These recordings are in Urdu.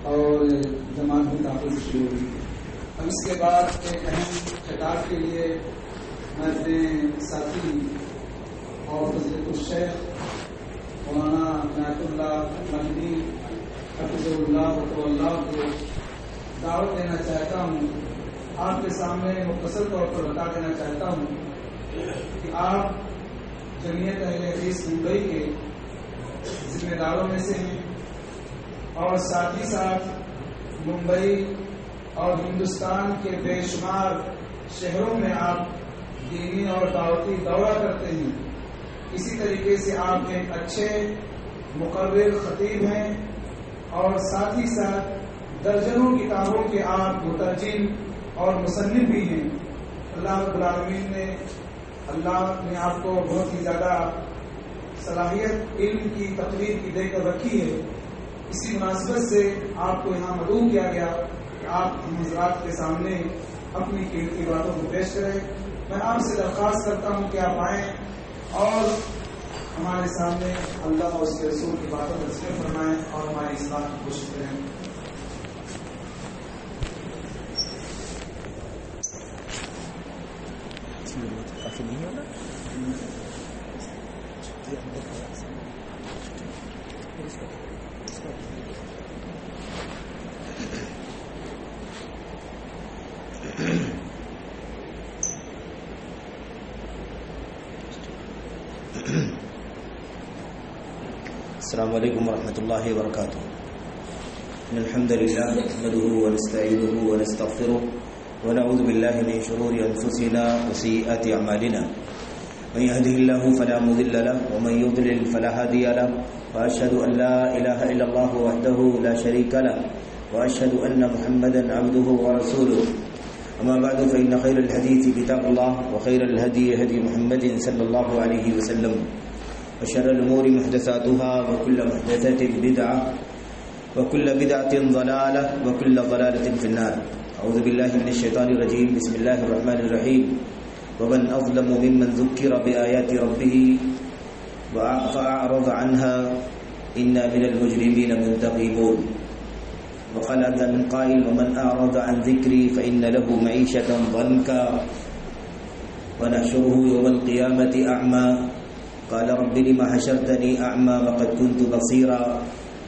اور جماعت بھی کافی شروع ہوئی. اب اس کے بعد ایک اہم خطاب کے لیے میں اپنے ساتھی اور فضیلت الشیخ مولانا عنایت اللہ مہدی حفظ اللہ و اللہ کو دعوت دینا چاہتا ہوں. آپ کے سامنے مختصر طور پر بتا دینا چاہتا ہوں کہ آپ جمعیت اہل حدیث ممبئی کے ذمہ داروں میں سے ہیں اور ساتھ ہی ساتھ ممبئی اور ہندوستان کے بے شمار شہروں میں آپ دینی اور دعوتی دورہ کرتے ہیں. اسی طریقے سے آپ ایک اچھے مقرر خطیب ہیں اور ساتھ ہی ساتھ درجنوں کتابوں کے آپ مترجم اور مصنف بھی ہیں. اللہ رب العالمین نے آپ کو بہت ہی زیادہ صلاحیت علم کی تقریر کی دے کر رکھی ہے. اسی مناسبت سے آپ کو یہاں مدعو کیا گیا کہ آپ ہم حضرات کے سامنے اپنی قیمتی باتوں کو پیش کریں. میں آپ سے درخواست کرتا ہوں کہ آپ آئیں اور ہمارے سامنے اللہ اور اس کے رسول کی باتوں کو ذکر فرمائیں اور ہماری اصلاح کی کوشش کریں. کافی نہیں ہونا السلام علیکم ورحمۃ اللہ وبرکاتہ. ان الحمد لله نحمده ونستعينه ونستغفره ونعوذ بالله من شرور انفسنا وسيئات اعمالنا. من يهده الله فلا مضل له ومن يضلل فلا هادي له واشهد ان لا اله الا الله وحده لا شريك له واشهد ان محمدا عبده ورسوله. اما بعد فان خير الحديث كتاب الله وخير الهدي هدي محمد صلى الله عليه وسلم وشر الأمور محدثاتها وكل محدثة بدعة وكل بدعة ضلالة وكل ضلالة في النار. أعوذ بالله من الشيطان الرجيم. بسم الله الرحمن الرحيم. ومن أظلم ممن ذكر بآيات ربه فأعرض عنها إنا من المجرمين منتقمون. وقال عز من قائل ومن أعرض عن ذكري فإن له معيشة ضنكا ونحشره يوم القيامة أعمى قال رب لما حشرتني أعمى وقد كنت بصيرا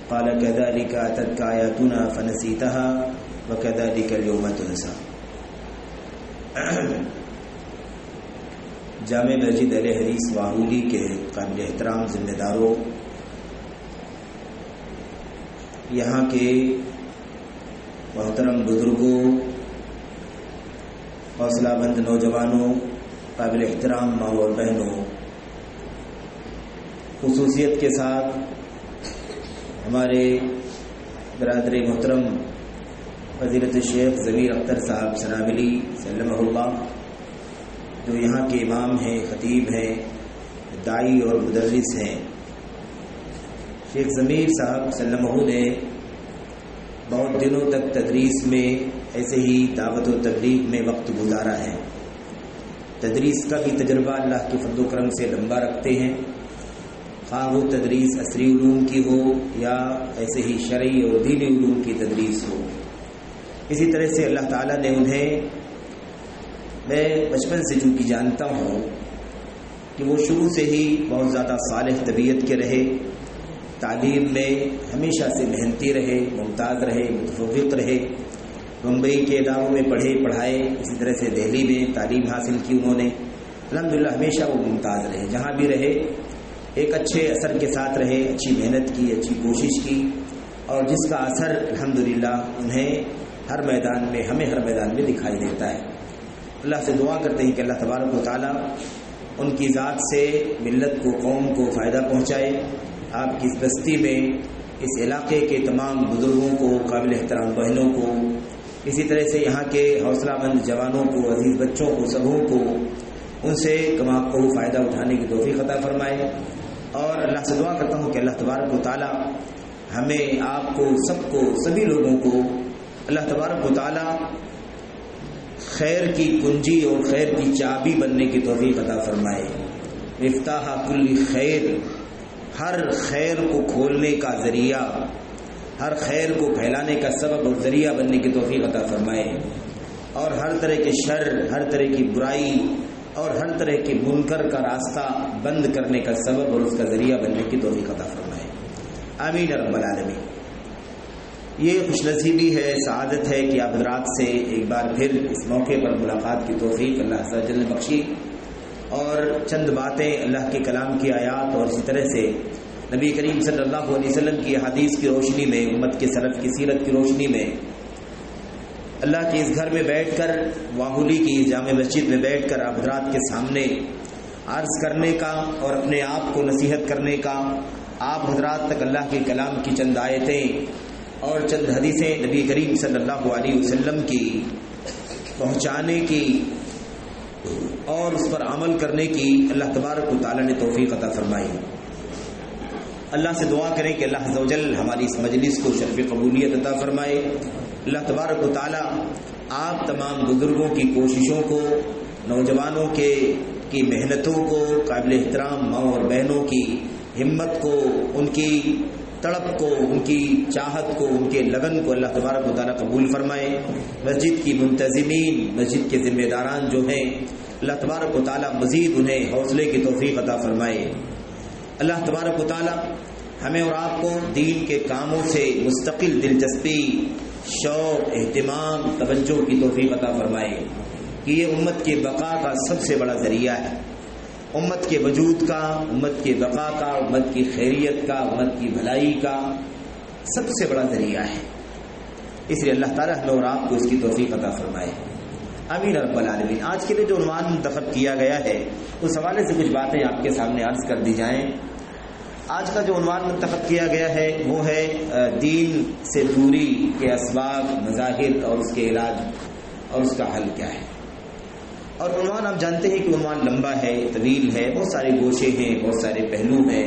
قال كذلك أتتك آياتنا فنسيتها وكذلك اليوم تنسى. جامع مسجد اہل حدیث واہولی کے قابل احترام ذمہ داروں، یہاں کے محترم بزرگوں، حوصلہ مند نوجوانوں، قابل احترام ماں اور بہنوں، خصوصیت کے ساتھ ہمارے برادر محترم فضیلت الشیخ ضمیر اختر صاحب سنابلی سلمہ اللہ، جو یہاں کے امام ہیں، خطیب ہیں، داعی اور مدرس ہیں. شیخ ضمیر صاحب سلمہ نے بہت دنوں تک تدریس میں ایسے ہی دعوت و تبلیغ میں وقت گزارا ہے. تدریس کا بھی تجربہ اللہ کے فضل و کرم سے لمبا رکھتے ہیں، خواہ وہ تدریس عصری علوم کی ہو یا ایسے ہی شرعی اور دینی علوم کی تدریس ہو. اسی طرح سے اللہ تعالیٰ نے انہیں، میں بچپن سے چونکہ جانتا ہوں کہ وہ شروع سے ہی بہت زیادہ صالح طبیعت کے رہے، تعلیم میں ہمیشہ سے محنتی رہے، ممتاز رہے، متفوق رہے. ممبئی کے اداروں میں پڑھائے، اسی طرح سے دہلی میں تعلیم حاصل کی انہوں نے. الحمدللہ ہمیشہ وہ ممتاز رہے، جہاں بھی رہے ایک اچھے اثر کے ساتھ رہے، اچھی محنت کی، اچھی کوشش کی، اور جس کا اثر الحمدللہ انہیں ہر میدان میں، ہمیں ہر میدان میں دکھائی دیتا ہے. اللہ سے دعا کرتے ہیں کہ اللہ تبارک و تعالیٰ ان کی ذات سے ملت کو، قوم کو فائدہ پہنچائے. آپ کی اس بستی میں، اس علاقے کے تمام بزرگوں کو، قابل احترام بہنوں کو، اسی طرح سے یہاں کے حوصلہ مند جوانوں کو، عزیز بچوں کو، سبوں کو ان سے کما کو فائدہ اٹھانے کی توفیق عطا فرمائے. اور اللہ سے دعا کرتا ہوں کہ اللہ تبارک و تعالیٰ ہمیں، آپ کو، سب کو، سبھی لوگوں کو اللہ تبارک و تعالیٰ خیر کی کنجی اور خیر کی چابی بننے کی توفیق عطا فرمائے. مفتاح کل خیر، ہر خیر کو کھولنے کا ذریعہ، ہر خیر کو پھیلانے کا سبب اور ذریعہ بننے کی توفیق عطا فرمائے، اور ہر طرح کے شر، ہر طرح کی برائی اور ہر طرح کے منکر کا راستہ بند کرنے کا سبب اور اس کا ذریعہ بننے کی توفیق عطا فرمائے، آمین رب العالمین۔ یہ خوش نصیبی ہے، سعادت ہے کہ آپ حضرات سے ایک بار پھر اس موقع پر ملاقات کی توفیق اللہ عز و جل بخشی، اور چند باتیں اللہ کے کلام کی آیات اور اسی طرح سے نبی کریم صلی اللہ علیہ وسلم کی حدیث کی روشنی میں، امت کے سلف کی سیرت کی روشنی میں، اللہ کے اس گھر میں بیٹھ کر، واہولی کی جامع مسجد میں بیٹھ کر آپ حضرات کے سامنے عرض کرنے کا اور اپنے آپ کو نصیحت کرنے کا، آپ حضرات تک اللہ کے کلام کی چند آیتیں اور چند حدیثیں نبی کریم صلی اللہ علیہ وسلم کی پہنچانے کی اور اس پر عمل کرنے کی اللہ تبارک و تعالی نے توفیق عطا فرمائی۔ اللہ سے دعا کریں کہ اللہ عز و جل ہماری اس مجلس کو شرف قبولیت عطا فرمائے۔ اللہ تبارک و تعالی آپ تمام بزرگوں کی کوششوں کو، نوجوانوں کی محنتوں کو، قابل احترام ماں اور بہنوں کی ہمت کو، ان کی تڑپ کو، ان کی چاہت کو، ان کے لگن کو اللہ تبارک و تعالی قبول فرمائے۔ مسجد کی منتظمین، مسجد کے ذمہ داران جو ہیں، اللہ تبارک و تعالی مزید انہیں حوصلے کی توفیق عطا فرمائے۔ اللہ تبارک و تعالی ہمیں اور آپ کو دین کے کاموں سے مستقل دلچسپی، شوق، اہتمام، توجہ کی توفیق عطا فرمائے کہ یہ امت کے بقا کا سب سے بڑا ذریعہ ہے، امت کے وجود کا، امت کے بقا کا، امت کی خیریت کا، امت کی بھلائی کا سب سے بڑا ذریعہ ہے۔ اس لیے اللہ تعالیٰ ہمیں اور آپ کو اس کی توفیق عطا فرمائے، آمین رب العالمین۔ آج کے لیے جو عنوان منتخب کیا گیا ہے اس حوالے سے کچھ باتیں آپ کے سامنے عرض کر دی جائیں۔ آج کا جو عنوان منتخب کیا گیا ہے وہ ہے دین سے دوری کے اسباب، مظاہر اور اس کے علاج اور اس کا حل کیا ہے۔ اور عنوان آپ جانتے ہیں کہ عنوان لمبا ہے، طویل ہے، بہت سارے گوشے ہیں، بہت سارے پہلو ہیں،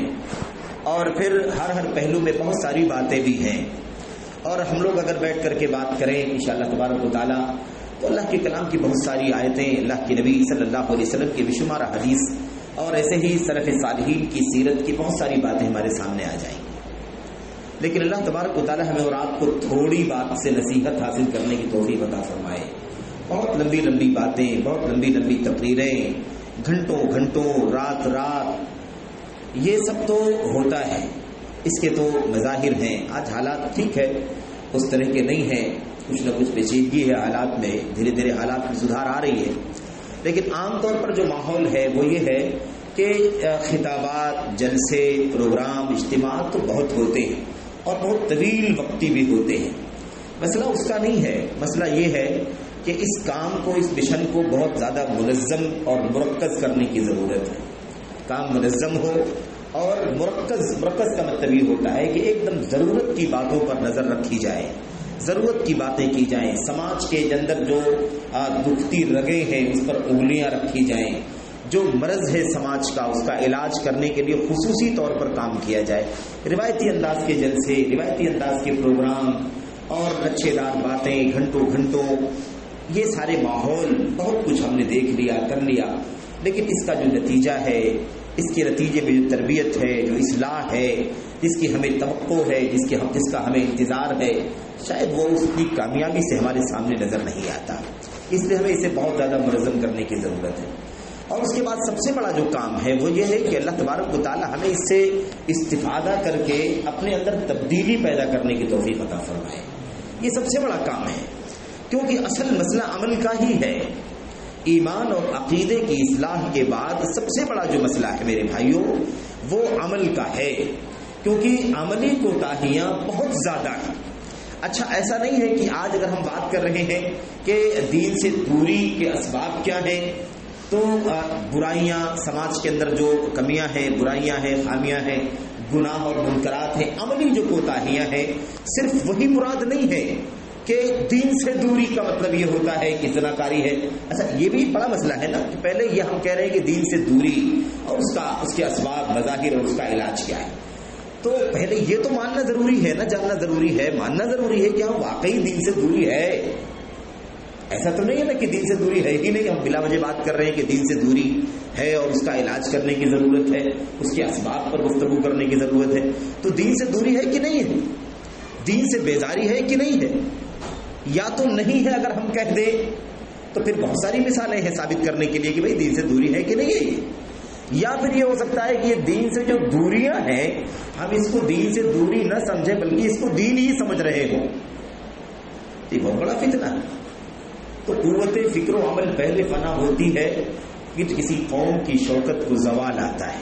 اور پھر ہر پہلو میں بہت ساری باتیں بھی ہیں، اور ہم لوگ اگر بیٹھ کر کے بات کریں انشاءاللہ تبارک و تعالی تو اللہ کے کلام کی بہت ساری آیتیں، اللہ کے نبی صلی اللہ علیہ وسلم کی بے شمار حدیث اور ایسے ہی سلف صالحین کی سیرت کی بہت ساری باتیں ہمارے سامنے آ جائیں گی، لیکن اللہ تبارک و تعالی ہمیں اور آپ کو تھوڑی بات سے نصیحت حاصل کرنے کی توفیق عطا فرمائے۔ بہت لمبی لمبی باتیں، بہت لمبی لمبی تقریریں، گھنٹوں گھنٹوں، رات رات، یہ سب تو ہوتا ہے، اس کے تو مظاہر ہیں۔ آج حالات ٹھیک ہے، اس طرح کے نہیں ہیں، کچھ نہ کچھ پیچیدگی ہے حالات میں، دھیرے دھیرے حالات میں سدھار آ رہی ہے، لیکن عام طور پر جو ماحول ہے وہ یہ ہے کہ خطابات، جلسے، پروگرام، اجتماعات تو بہت ہوتے ہیں اور بہت طویل وقتی بھی ہوتے ہیں۔ مسئلہ اس کا نہیں ہے، مسئلہ یہ ہے کہ اس کام کو، اس مشن کو بہت زیادہ منظم اور مرکز کرنے کی ضرورت ہے۔ کام منظم ہو اور مرکز کا مطلب یہ ہوتا ہے کہ ایک دم ضرورت کی باتوں پر نظر رکھی جائے، ضرورت کی باتیں کی جائیں، سماج کے اندر جو دکھتی رگیں ہیں اس پر انگلیاں رکھی جائیں، جو مرض ہے سماج کا اس کا علاج کرنے کے لیے خصوصی طور پر کام کیا جائے۔ روایتی انداز کے جلسے، روایتی انداز کے پروگرام اور اچھے دار باتیں، گھنٹوں گھنٹوں، یہ سارے ماحول بہت کچھ ہم نے دیکھ لیا، کر لیا، لیکن اس کا جو نتیجہ ہے، اس کے نتیجے میں جو تربیت ہے، جو اصلاح ہے، جس کی ہمیں توقع ہے، جس کا ہمیں انتظار ہے، شاید وہ اس کی کامیابی سے ہمارے سامنے نظر نہیں آتا۔ اس لیے ہمیں اسے بہت زیادہ منظم کرنے کی ضرورت ہے۔ اور اس کے بعد سب سے بڑا جو کام ہے وہ یہ ہے کہ اللہ تبارک و تعالی ہمیں اس سے استفادہ کر کے اپنے اندر تبدیلی پیدا کرنے کی توفیق عطا فرمائے۔ یہ سب سے بڑا کام ہے، کیونکہ اصل مسئلہ عمل کا ہی ہے۔ ایمان اور عقیدے کی اصلاح کے بعد سب سے بڑا جو مسئلہ ہے میرے بھائیوں وہ عمل کا ہے، کیونکہ عملی کوتاہیاں بہت زیادہ ہیں۔ اچھا، ایسا نہیں ہے کہ آج اگر ہم بات کر رہے ہیں کہ دین سے دوری کے اسباب کیا ہیں تو برائیاں، سماج کے اندر جو کمیاں ہیں، برائیاں ہیں، خامیاں ہیں، گناہ اور منکرات ہیں، عملی جو کوتاہیاں ہیں، صرف وہی مراد نہیں ہے کہ دین سے دوری کا مطلب یہ ہوتا ہے کہ زناکاری ہے۔ اچھا، یہ بھی بڑا مسئلہ ہے نا کہ پہلے یہ ہم کہہ رہے ہیں کہ دین سے دوری اور اس کے اسباب، مظاہر اور اس کا علاج کیا ہے، تو پہلے یہ تو ماننا ضروری ہے نا، جاننا ضروری ہے، ماننا ضروری ہے کہ ہم واقعی دین سے دوری ہے۔ ایسا تو نہیں ہے نا کہ دین سے دوری ہے ہی نہیں، ہم بلا وجہ بات کر رہے ہیں کہ دین سے دوری ہے اور اس کا علاج کرنے کی ضرورت ہے، اس کے اسباب پر گفتگو کرنے کی ضرورت ہے، تو دین سے دوری ہے کہ نہیں ہے؟ دین سے بیزاری ہے کہ نہیں ہے؟ یا تو نہیں ہے اگر ہم کہہ دیں تو پھر بہت ساری مثالیں ہیں ثابت کرنے کے لیے کہ بھئی دین سے دوری ہے کہ نہیں ہے یہ، یا پھر یہ ہو سکتا ہے کہ یہ دین سے جو دوریاں ہیں ہم اس کو دین سے دوری نہ سمجھیں بلکہ اس کو دین ہی سمجھ رہے ہوں. یہ بہت بڑا فتنہ ہے. تو قوت فکر و عمل پہلے فنا ہوتی ہے کہ کسی قوم کی شوکت کو زوال آتا ہے.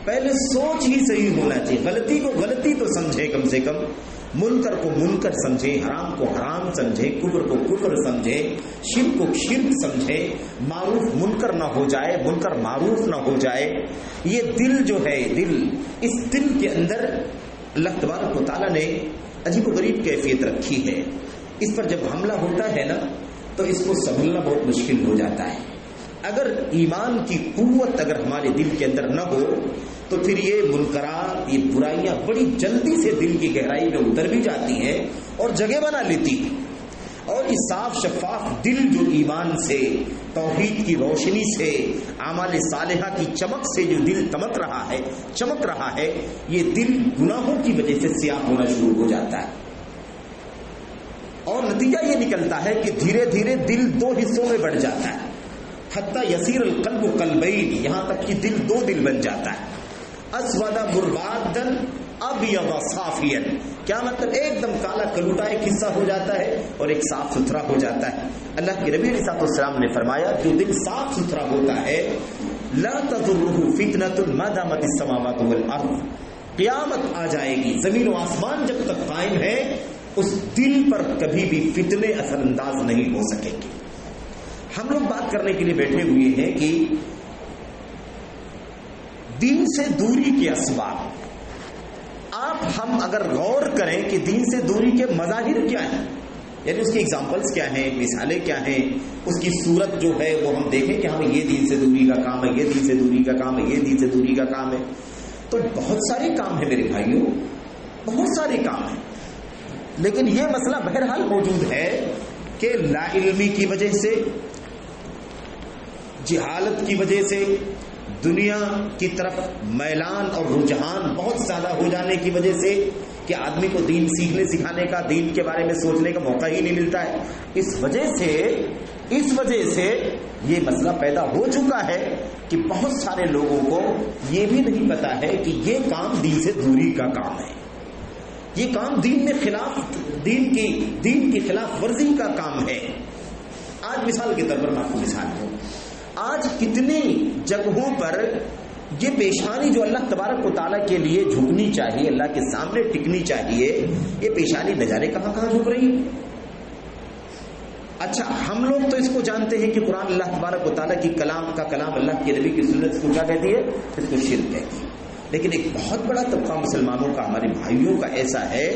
پہلے سوچ ہی صحیح ہونا چاہیے، غلطی کو غلطی تو سمجھے، کم سے کم منکر کو منکر سمجھے، حرام کو حرام سمجھے، کفر کو کفر سمجھے، شرک کو شرک سمجھے، معروف منکر نہ ہو جائے، منکر معروف نہ ہو جائے. یہ دل جو ہے، دل، اس دل کے اندر اللہ تبارک و تعالیٰ نے عجیب و غریب کیفیت رکھی ہے. اس پر جب حملہ ہوتا ہے نا تو اس کو سنبھلنا بہت مشکل ہو جاتا ہے. اگر ایمان کی قوت اگر ہمارے دل کے اندر نہ ہو تو پھر یہ منکرات، یہ برائیاں بڑی جلدی سے دل کی گہرائی میں اتر بھی جاتی ہیں اور جگہ بنا لیتی ہیں. اور یہ صاف شفاف دل جو ایمان سے، توحید کی روشنی سے، اعمال صالحہ کی چمک سے جو دل چمک رہا ہے، یہ دل گناہوں کی وجہ سے سیاہ ہونا شروع ہو جاتا ہے. اور نتیجہ یہ نکلتا ہے کہ دھیرے دھیرے دل دو حصوں میں بڑھ جاتا ہے. حتی یسیر القلب قلبین، یہاں تک کہ دل دو دل بن جاتا ہے. اسود مربادن ابیض صافیا، کیا مطلب؟ ایک دم کالا کلوٹا ایک حصہ ہو جاتا ہے اور ایک صاف ستھرا ہو جاتا ہے. اللہ کے نبی علیہ السلام نے فرمایا جو دل صاف ستھرا ہوتا ہے لا تضرہ فتنۃ ما دامت السماوات والارض، قیامت آ جائے گی، زمین و آسمان جب تک قائم ہے اس دل پر کبھی بھی فتنے اثر انداز نہیں ہو سکیں گے. ہم لوگ بات کرنے کے لیے بیٹھے ہوئے ہیں کہ دین سے دوری کے اسباب. ہم اگر غور کریں کہ دین سے دوری کے مظاہر کیا ہیں، یعنی اس کی ایگزامپلس کیا ہیں، مثالیں کیا ہیں، اس کی صورت جو ہے وہ ہم دیکھیں کہ ہمیں یہ دین سے دوری کا کام ہے، یہ دین سے دوری کا کام ہے، یہ دین سے دوری کا کام ہے. تو بہت سارے کام ہیں میرے بھائیوں، بہت سارے کام ہیں. لیکن یہ مسئلہ بہرحال موجود ہے کہ لا علمی کی وجہ سے، جہالت کی وجہ سے، دنیا کی طرف میلان اور رجحان بہت زیادہ ہو جانے کی وجہ سے کہ آدمی کو دین سیکھنے سکھانے کا، دین کے بارے میں سوچنے کا موقع ہی نہیں ملتا ہے. اس وجہ سے یہ مسئلہ پیدا ہو چکا ہے کہ بہت سارے لوگوں کو یہ بھی نہیں پتا ہے کہ یہ کام دین سے دوری کا کام ہے، یہ کام دین کی خلاف ورزی کا کام ہے. آج مثال کے طور پر میں آپ کو مثال دوں، آج کتنی جگہوں پر یہ پیشانی جو اللہ تبارک و تعالیٰ کے لیے جھکنی چاہیے، اللہ کے سامنے ٹکنی چاہیے، یہ پیشانی نہ جانے کہاں کہاں جھک رہی ہے. اچھا، ہم لوگ تو اس کو جانتے ہیں کہ قرآن اللہ تبارک و تعالیٰ کی کلام اللہ کے نبی کی سنت اس کو کیا کہتی ہے؟ اس کو شرک کہتی ہے. لیکن ایک بہت بڑا طبقہ مسلمانوں کا، ہمارے بھائیوں کا ایسا ہے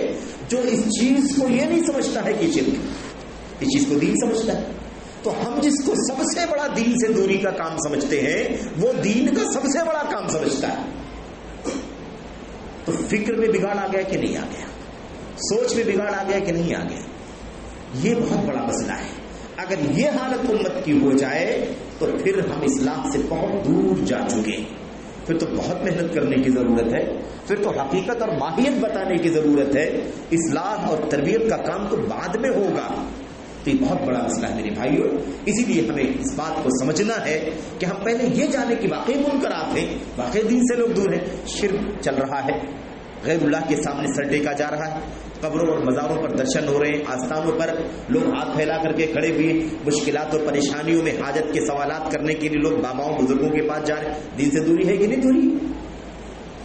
جو اس چیز کو یہ نہیں سمجھتا ہے کہ شرک، اس چیز کو دین سمجھتا ہے. تو ہم جس کو سب سے بڑا دین سے دوری کا کام سمجھتے ہیں وہ دین کا سب سے بڑا کام سمجھتا ہے. تو فکر میں بگاڑ آ گیا کہ نہیں آ گیا؟ سوچ میں بگاڑ آ گیا کہ نہیں آ گیا؟ یہ بہت بڑا مسئلہ ہے. اگر یہ حالت امت کی ہو جائے تو پھر ہم اصلاح سے بہت دور جا چکے. پھر تو بہت محنت کرنے کی ضرورت ہے، پھر تو حقیقت اور ماہیت بتانے کی ضرورت ہے. اصلاح اور تربیت کا کام تو بعد میں ہوگا. تو یہ بہت بڑا مسئلہ ہے میرے بھائیوں. اسی لیے ہمیں اس بات کو سمجھنا ہے کہ ہم پہلے یہ جانیں کہ واقعی منکرات ہیں، واقعی دین سے لوگ دور ہیں. شرک چل رہا ہے، غیر اللہ کے سامنے سر ٹیکا جا رہا ہے، قبروں اور مزاروں پر درشن ہو رہے ہیں، آستانوں پر لوگ ہاتھ پھیلا کر کے کھڑے ہوئے، مشکلات اور پریشانیوں میں حاجت کے سوالات کرنے کے لیے لوگ باباؤں بزرگوں کے پاس جا رہے ہیں. دین سے دوری ہے کہ نہیں دوری؟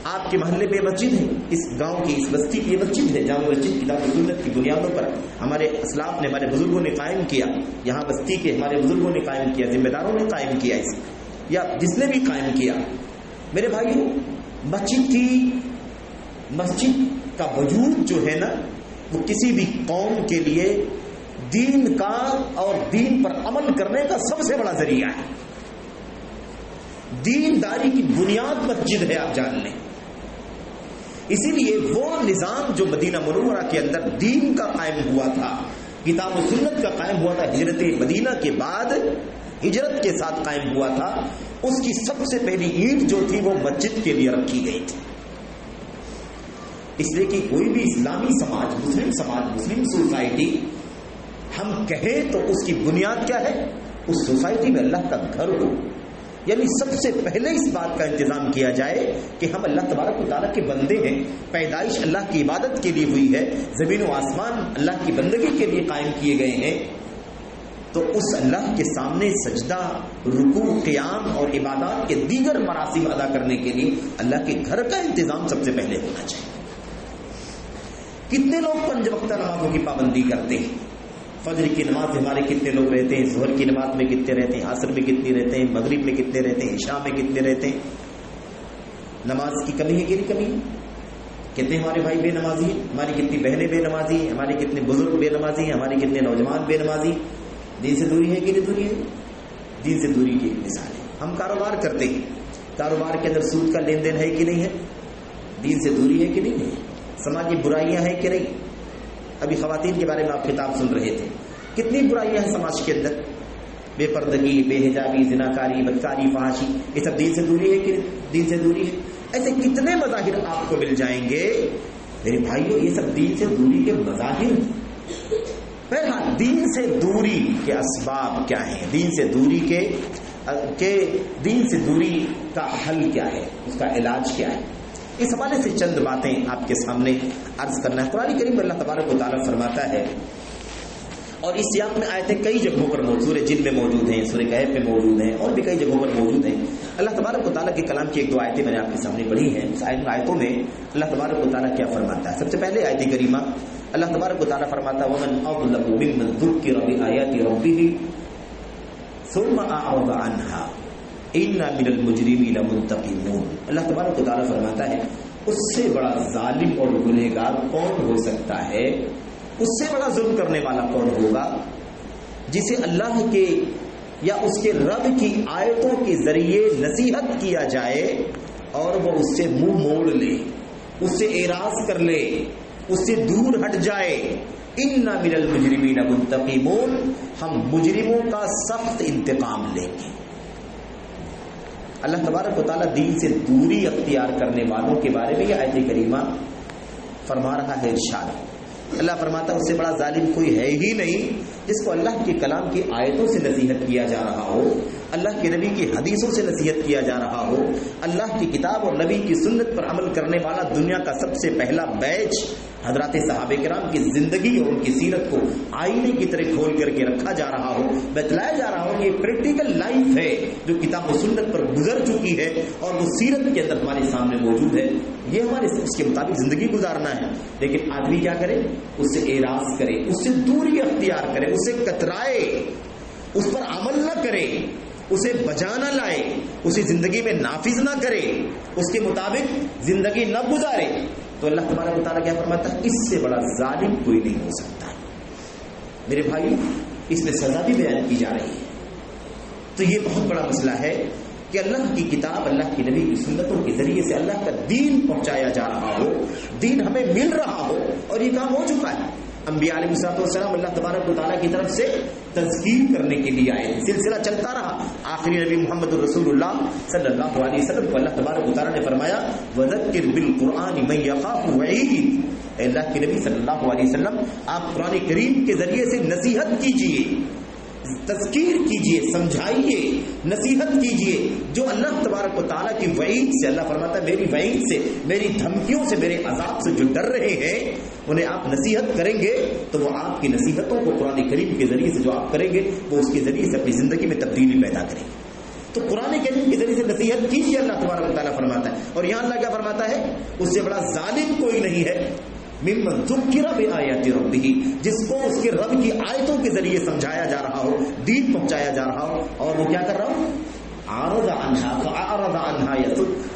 آپ کے محلے میں مسجد ہے، اس گاؤں کی، اس بستی کی یہ مسجد ہے، جامع مسجد کتاب و سنت کی بنیادوں پر ہمارے اسلاف نے، ہمارے بزرگوں نے قائم کیا. یہاں بستی کے ہمارے بزرگوں نے قائم کیا، ذمہ داروں نے قائم کیا اس، یا جس نے بھی قائم کیا. میرے بھائیوں، مسجد کا وجود جو ہے نا وہ کسی بھی قوم کے لیے دین کا اور دین پر عمل کرنے کا سب سے بڑا ذریعہ ہے. دینداری کی بنیاد مسجد ہے، آپ جان لیں. اسی لیے وہ نظام جو مدینہ منورہ کے اندر دین کا قائم ہوا تھا، کتاب و سنت کا قائم ہوا تھا، ہجرت مدینہ کے بعد ہجرت کے ساتھ قائم ہوا تھا، اس کی سب سے پہلی اینٹ جو تھی وہ مسجد کے لیے رکھی گئی تھی. اس لیے کہ کوئی بھی اسلامی سماج، مسلم سوسائٹی ہم کہیں تو اس کی بنیاد کیا ہے؟ اس سوسائٹی میں اللہ کا گھر ہو، یعنی سب سے پہلے اس بات کا انتظام کیا جائے کہ ہم اللہ تبارک و تعالیٰ کے بندے ہیں، پیدائش اللہ کی عبادت کے لیے ہوئی ہے، زمین و آسمان اللہ کی بندگی کے لیے قائم کیے گئے ہیں، تو اس اللہ کے سامنے سجدہ، رکوع، قیام اور عبادات کے دیگر مراسم ادا کرنے کے لیے اللہ کے گھر کا انتظام سب سے پہلے ہونا چاہیے۔ کتنے لوگ 5 وقتہ نمازوں کی پابندی کرتے ہیں؟ فجر کی نماز ہمارے کتنے لوگ رہتے ہیں؟ ظہر کی نماز میں کتنے رہتے ہیں؟ عصر میں کتنے رہتے ہیں؟ مغرب میں کتنے رہتے ہیں؟ عشاء میں کتنے رہتے ہیں؟ نماز کی کمی ہے کہ نہیں کمی ہے؟ کتنے ہمارے بھائی بے نمازی ہیں؟ ہماری کتنی بہنیں بے نمازی ہیں؟ ہمارے کتنے بزرگ بے نمازی ہیں؟ ہمارے کتنے نوجوان بے نمازی؟ دین سے دوری ہے کہ نہیں دوری ہے؟ دین سے دوری کی مثال ہے۔ ہم کاروبار کرتے ہیں، کاروبار کے اندر سود کا لین دین ہے کہ نہیں ہے؟ دین سے دوری ہے کہ نہیں ہے؟ سماجی برائیاں ہیں کہ نہیں؟ ابھی خواتین کے بارے میں آپ کتاب سن رہے تھے، کتنی برائیاں ہیں سماج کے اندر، بے پردگی، بے حجابی، زناکاری، بدکاری، فحاشی، یہ سب دین سے دوری ہے کہ دین سے دوری ہے؟ ایسے کتنے مظاہر آپ کو مل جائیں گے میرے بھائیو، یہ سب دین سے دوری کے مظاہر۔ بہرحال دین سے دوری کے اسباب کیا ہیں؟ دین سے دوری دین سے دوری کا حل کیا ہے؟ اس کا علاج کیا ہے؟ اس حوالے سے چند باتیں آپ کے سامنے عرض کرنا ہے۔ قرآن کریم میں اللہ تبارک و تعالیٰ فرماتا ہے، اور اس سیاق میں آیتیں کئی جگہوں پر موجود، سورہ جن میں موجود ہیں، سورہ کہف میں موجود ہیں، اور بھی کئی جگہوں پر موجود ہیں۔ اللہ تبارک و تعالیٰ کے کلام کی 1-2 آیتیں میں نے آپ کے سامنے پڑھی ہیں۔ اس آیتوں میں اللہ تبارک و تعالیٰ کیا فرماتا ہے؟ سب سے پہلے آیت کریمہ اللہ تبارک و تعالیٰ فرماتا ہے وَمَنْ أَظْلَمُ مِمَّنْ ذُكِّرَ بِآيَاتِ رَبِّهِ ثُمَّ أَعْرَضَ عَنْهَا إِنَّا مِنَ الْمُجْرِمِينَ مُنْتَقِمُونَ۔ اللہ تبارک و تعالیٰ فرماتا ہے اس سے بڑا ظالم اور گنہگار کون ہو سکتا ہے؟ اس سے بڑا ظلم کرنے والا کون ہوگا جسے اللہ کے یا اس کے رب کی آیتوں کے ذریعے نصیحت کیا جائے اور وہ اس سے منہ موڑ لے، اس سے اعراض کر لے، اس سے دور ہٹ جائے۔ اِنَّا مِنَ الْمُجْرِمِينَ مُنْتَقِمُونَ، ہم مجرموں کا سخت انتقام لیں گے۔ اللہ تبارک و تعالیٰ دین سے دوری اختیار کرنے والوں کے بارے میں یہ آیت کریمہ فرما رہا ہے، ارشاد۔ اللہ فرماتا ہے اس سے بڑا ظالم کوئی ہے ہی نہیں جس کو اللہ کے کلام کی آیتوں سے نصیحت کیا جا رہا ہو، اللہ کے نبی کی حدیثوں سے نصیحت کیا جا رہا ہو، اللہ کی کتاب اور نبی کی سنت پر عمل کرنے والا دنیا کا سب سے پہلا بیچ حضرات صحابہ کرام کی زندگی اور ان کی سیرت کو آئینے کی طرح کھول کر کے رکھا جا رہا ہو، بتلایا جا رہا ہو کہ پریکٹیکل لائف ہے جو کتاب و سنت پر گزر چکی ہے اور وہ سیرت کے اندر ہمارے سامنے موجود ہے، یہ ہمارے اس کے مطابق زندگی گزارنا ہے۔ لیکن آدمی کیا کرے؟ اس سے اعراض کرے، اس سے دوری اختیار کرے، اسے کترائے، اس پر عمل نہ کرے، اسے بجا نہ لائے، اسے زندگی میں نافذ نہ کرے، اس کے مطابق زندگی نہ گزارے، تو اللہ تبارک و تعالیٰ کیا فرماتا ہے؟ اس سے بڑا ظالم کوئی نہیں ہو سکتا۔ میرے بھائی، اس میں سزا بھی بیان کی جا رہی ہے، تو یہ بہت بڑا مسئلہ ہے کہ اللہ کی کتاب، اللہ کی نبی کی سنتوں کے ذریعے سے اللہ کا دین پہنچایا جا رہا ہو، دین ہمیں مل رہا ہو، اور یہ کام ہو چکا ہے۔ انبیاء علیہ السلام اللہ تبارک و تعالیٰ کی طرف سے تذکیر کرنے کے لیے آئے، سلسلہ چلتا رہا۔ آخری نبی محمد الرسول اللہ صلی اللہ علیہ وسلم کو اللہ تبارک و تعالیٰ نے فرمایا وَذَكِّرْ بِالْقُرْآنِ مَن يَخَافُ وَعِيدٍ، اے اللہ کے نبی صلی اللہ علیہ وسلم آپ قرآن کریم کے ذریعے سے نصیحت کیجئے، تذکیر کیجئے، سمجھائیے، نصیحت کیجئے جو اللہ تبارک و تعالیٰ کی وعید سے، اللہ فرماتا ہے میری وعید سے، میری دھمکیوں سے، میرے عذاب سے جو ڈر رہے ہیں انہیں آپ نصیحت کریں گے تو وہ آپ کی نصیحتوں کو قرآن کریم کے ذریعے سے جو آپ کریں گے وہ اس کے ذریعے سے اپنی زندگی میں تبدیلی پیدا کریں گے۔ تو قرآن کریم کے ذریعے سے نصیحت کیجیے، اللہ تبارک و تعالیٰ فرماتا ہے۔ اور یہاں اللہ کیا فرماتا ہے؟ اس سے بڑا ظالم کوئی نہیں ہے ممن ذکر بآیات ربہ، جس کو اس کے رب کی آیتوں کے ذریعے سمجھایا جا رہا ہو، دین پہنچایا جا رہا ہو، اور وہ کیا کر رہا ہو؟ اعرض عنها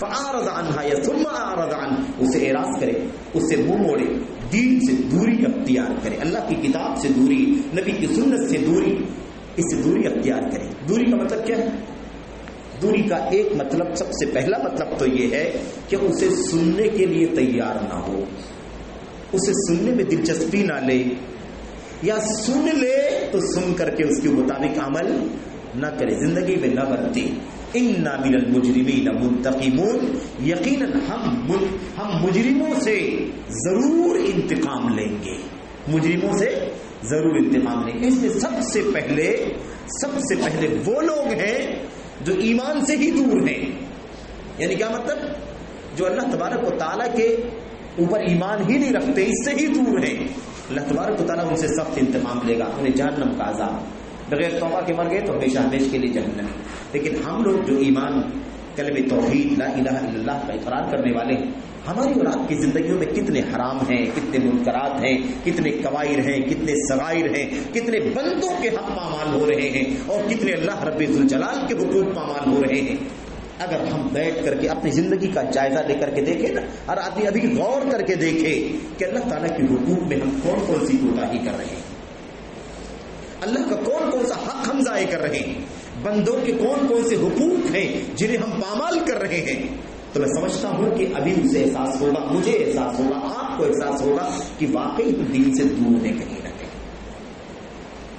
فاعرض عنها ثم اعرض عنه، اسے اعراض کرے، اس سے منہ موڑے، دین سے دوری اختیار کرے، اللہ کی کتاب سے دوری، نبی کی سنت سے دوری، اس سے دوری اختیار کرے۔ دوری کا مطلب کیا ہے؟ دوری کا ایک مطلب، سب سے پہلا مطلب تو یہ ہے کہ اسے سننے کے لیے تیار نہ ہو، اسے سننے میں دلچسپی نہ لے، یا سن لے تو سن کر کے اس کے مطابق عمل نہ کرے، زندگی میں نہ برتے۔ انا من المجرمین منتقمون، یقیناً ہم مجرموں سے ضرور انتقام لیں گے، مجرموں سے ضرور انتقام لیں گے۔ اس میں سب سے پہلے وہ لوگ ہیں جو ایمان سے ہی دور ہیں، یعنی کیا مطلب؟ جو اللہ تبارک و تعالیٰ کے اوپر ایمان ہی نہیں رکھتے، اس سے ہی دور ہیں، اللہ تبارک و تعالیٰ ان سے سخت انتقام لے گا، انہیں جہنم کا عذاب، بغیر توبہ کے مر گئے تو ہمیشہ ہمیشہ کے لیے جہنم۔ لیکن ہم لوگ جو ایمان کلمہ توحید لا الہ الا اللہ کا اقرار کرنے والے ہیں، ہماری اور آپ کی زندگیوں میں کتنے حرام ہیں، کتنے منکرات ہیں، کتنے کبائر ہیں، کتنے صغائر ہیں، کتنے بندوں کے حق پامال ہو رہے ہیں، اور کتنے اللہ رب ذوالجلال کے حقوق پامال ہو رہے ہیں۔ اگر ہم بیٹھ کر کے اپنی زندگی کا جائزہ لے کر کے دیکھیں نا، اور آدمی ابھی غور کر کے دیکھے کہ اللہ تعالیٰ کے حقوق میں ہم کون کون سی کوتاہی کر رہے ہیں، اللہ کا کون کون سا حق ہم ضائع کر رہے ہیں، بندوں کے کون کون سے حقوق ہیں جنہیں ہم پامال کر رہے ہیں، تو میں سمجھتا ہوں کہ ابھی اسے احساس ہوگا، مجھے احساس ہوگا، آپ کو احساس ہوگا کہ واقعی ہم دین سے دور ہیں کہیں نہ کہیں۔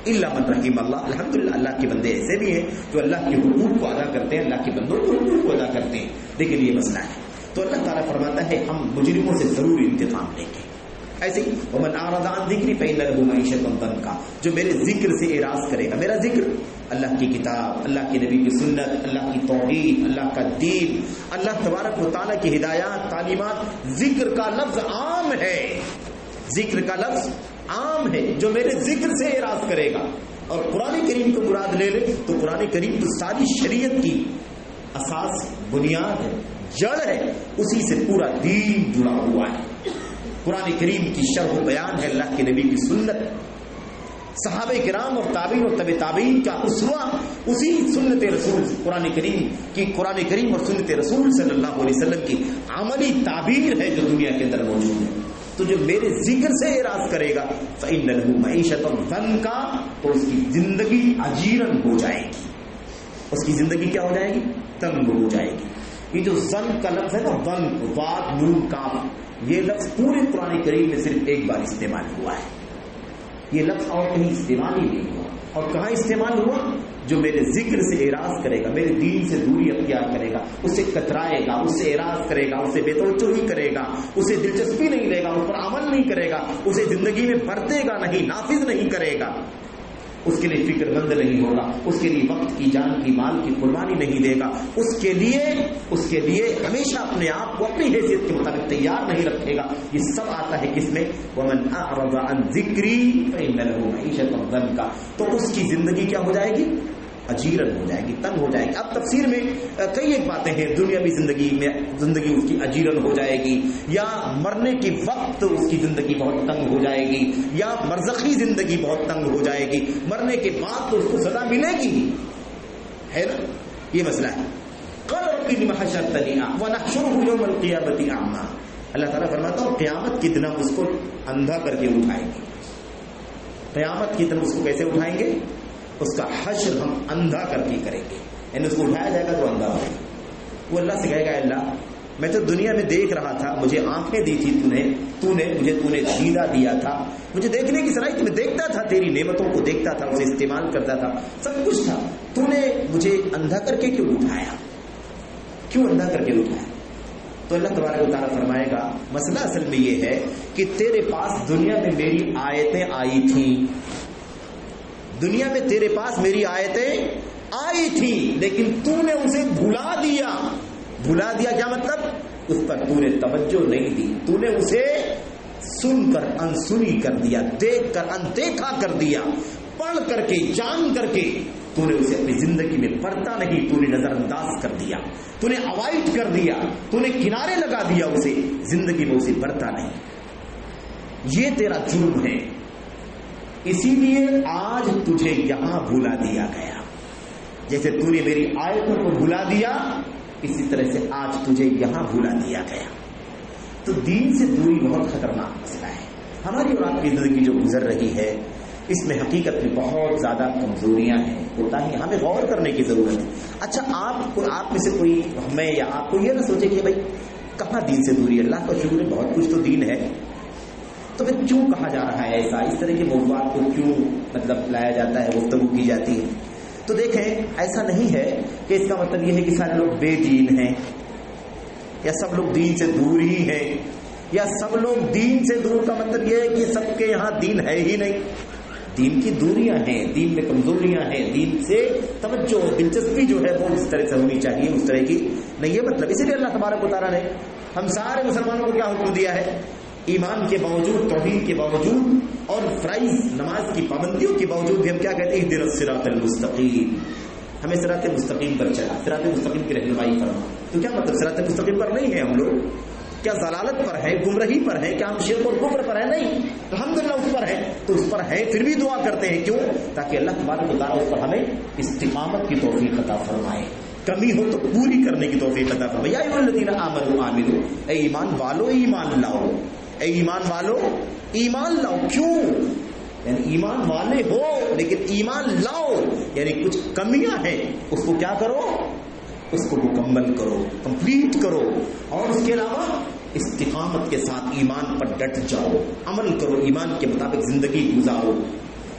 الا من رحم اللہ، الحمدللہ اللہ کے بندے ایسے بھی ہیں جو اللہ کے حقوق کو ادا کرتے ہیں، اللہ کے بندوں کے حقوق کو ادا کرتے ہیں، لیکن یہ مسئلہ ہے۔ تو اللہ تعالیٰ فرماتا ہے ہم مجرموں سے ضرور انتقام لیں گے۔ ایسے ہی ومن اعرض عن ذکری فإن له معیشة ضنکا، جو میرے ذکر سے اعراض کرے گا، میرا ذکر اللہ کی کتاب، اللہ کے نبی کی سنت، اللہ کی توحید، اللہ کا دین، اللہ تبارک و تعالیٰ کی ہدایات، تعلیمات، ذکر کا لفظ عام ہے، ذکر کا لفظ عام ہے، جو میرے ذکر سے اعراض کرے گا۔ اور قرآن کریم کو مراد لے لے تو قرآن کریم تو ساری شریعت کی اساس، بنیاد ہے، جڑ ہے، اسی سے پورا دین جڑا ہوا ہے۔ قرآن کریم کی شرح و بیان ہے اللہ کے نبی کی سنت، صحابہ کرام اور تابعین اور تبع تابعین کا اسوہ اسی سنت رسول قرآن کریم اور سنت رسول صلی اللہ علیہ وسلم کی عملی تعبیر ہے جو دنیا کے اندر موجود ہے۔ تو جو میرے ذکر سے اعراض کرے گا فإن له معیشة ضنکا، تو اس کی زندگی اجیرن ہو جائے گی، اس کی زندگی کیا ہو جائے گی؟ تنگ ہو جائے گی۔ یہ جو ضن کا لفظ ہے نا، ضن ضاد نون کاف، یہ لفظ پورے قرآن کریم میں صرف ایک بار استعمال ہوا ہے، یہ لفظ اور کہیں استعمال ہی نہیں ہوا۔ اور کہاں استعمال ہوا؟ جو میرے ذکر سے اعراض کرے گا، میرے دین سے دوری اختیار کرے گا، اس سے کترائے گا، اس سے اعراض کرے گا، اس سے بے توجہی کرے گا، اسے دلچسپی نہیں لے گا، اس پر عمل نہیں کرے گا، اسے زندگی میں برتے گا نہیں، نافذ نہیں کرے گا، اس کے لیے فکر مند نہیں ہوگا، اس کے لیے وقت کی، جان کی، مال کی قربانی نہیں دے گا، اس کے لیے ہمیشہ اپنے آپ کو اپنی حیثیت کے مطابق تیار نہیں رکھے گا۔ یہ سب آتا ہے کس میں؟ ومن اعرض عن ذکری فإن له معیشة ضنکا، تو اس کی زندگی کیا ہو جائے گی؟ اجیرن ہو جائے گی، تنگ ہو جائے گی۔ اب تفسیر میں کئی ایک باتیں ہیں، دنیاوی زندگی اس کی اجیرن ہو جائے گی، یا مرنے کے وقت اس کی زندگی بہت تنگ ہو جائے گی، یا برزخی زندگی بہت تنگ ہو جائے گی، مرنے کے بعد تو اس کو سزا ملے گی، ہے نا؟ یہ مسئلہ ہے۔ قال رب لم حشرتنی ونحشره یوم القیامة اعمی، اللہ تعالیٰ فرماتا ہے قیامت کے دن ہم اس کو اندھا کر کے اٹھائیں گے۔ قیامت کے دن اس کو کیسے اٹھائیں گے؟ اس کا حشر ہم اندھا کر کے کریں گے، یعنی اس کو اٹھایا جائے گا تو اندھا ہوگا۔ وہ اللہ سے کہے گا اللہ میں تو دنیا میں دیکھ رہا تھا، مجھے آنکھیں دی تھی تو نے دیدہ دیا تھا، مجھے دیکھنے کی صلاحیت، میں دیکھتا تھا، تیری نعمتوں کو دیکھتا تھا، اسے استعمال کرتا تھا، سب کچھ تھا، تو نے مجھے اندھا کر کے کیوں اٹھایا؟ کیوں اندھا کر کے اٹھایا؟ تو اللہ تبارک و تعالیٰ فرمائے گا مسئلہ اصل میں یہ ہے کہ تیرے پاس دنیا میں میری آیتیں آئی تھیں، دنیا میں تیرے پاس میری آیتیں آئی تھی، لیکن تو نے اسے بھلا دیا۔ بھلا دیا کیا مطلب؟ اس پر تو نے توجہ نہیں دی، تو نے اسے سن کر انسنی کر دیا، دیکھ کر اندیکھا کر دیا، پڑھ کر کے، جان کر کے تو نے اسے اپنی زندگی میں پڑھتا نہیں، تو نے نظر انداز کر دیا، تو نے اوائڈ کر دیا، تو نے کنارے لگا دیا، اسے زندگی میں اسے پڑھتا نہیں۔ یہ تیرا جرم ہے، اسی لیے آج تجھے یہاں بھلا دیا گیا۔ جیسے تو نے میری آیتوں کو بھلا دیا، اسی طرح سے آج تجھے یہاں بھلا دیا گیا۔ تو دین سے دوری بہت خطرناک مسئلہ ہے۔ ہماری اور آپ کی زندگی جو گزر رہی ہے، اس میں حقیقت میں بہت زیادہ کمزوریاں ہیں، کوتاہیاں، ہمیں غور کرنے کی ضرورت ہے۔ اچھا آپ میں سے کوئی، میں یا آپ کو یہ نہ سوچے کہ بھائی کہاں دین سے دوری ہے، اللہ کا شکر ہے بہت کچھ تو دین ہے، تو پھر کیوں کہا جا رہا ہے ایسا، اس طرح کے موضوعات کو کیوں لایا جاتا ہے، گفتگو کی جاتی ہے؟ تو دیکھیں ایسا نہیں ہے کہ اس کا مطلب یہ ہے کہ سارے لوگ بے دین ہیں یا سب لوگ دین سے دور ہی ہیں یا سب لوگ دین سے دور کا مطلب یہ ہے کہ سب کے یہاں دین ہے ہی نہیں. دین کی دوریاں ہیں, دین میں کمزوریاں ہیں, دین سے توجہ دلچسپی جو ہے وہ اس طرح سے ہونی چاہیے, اس طرح کی نہیں یہ مطلب. اسی لیے اللہ تبارک و تعالیٰ نے ہم سارے مسلمانوں کو کیا حکم دیا ہے, ایمان کے باوجود, توحید کے باوجود اور فرائض نماز کی پابندیوں کے باوجود بھی ہم کیا کہتے ہیں, اہدنا الصراط المستقیم, ہمیں صراط مستقیم پر چلا, صراط مستقیم کی رہنمائی فرما. تو کیا مطلب صراط مستقیم پر نہیں ہے ہم لوگ, کیا ضلالت پر ہے, گمراہی پر ہے, کیا ہم شرک اور کفر پر ہے؟ نہیں, الحمدللہ اس پر ہے. تو اس پر ہے پھر بھی دعا کرتے ہیں, کیوں؟ تاکہ اللہ تبارک و تعالیٰ اس پر ہمیں استقامت کی توفیق عطا فرمائے, کمی ہو تو پوری کرنے کی توفیق عطا فرمائے. یا ایھا الذین آمنوا آمنوا, اے ایمان والو ایمان لاؤ, اے ایمان والو ایمان لاؤ. کیوں؟ یعنی ایمان والے ہو لیکن ایمان لاؤ, یعنی کچھ کمیاں ہیں اس کو کیا کرو, اس کو مکمل کرو, کمپلیٹ کرو, اور اس کے علاوہ استقامت کے ساتھ ایمان پر ڈٹ جاؤ, عمل کرو, ایمان کے مطابق زندگی گزارو.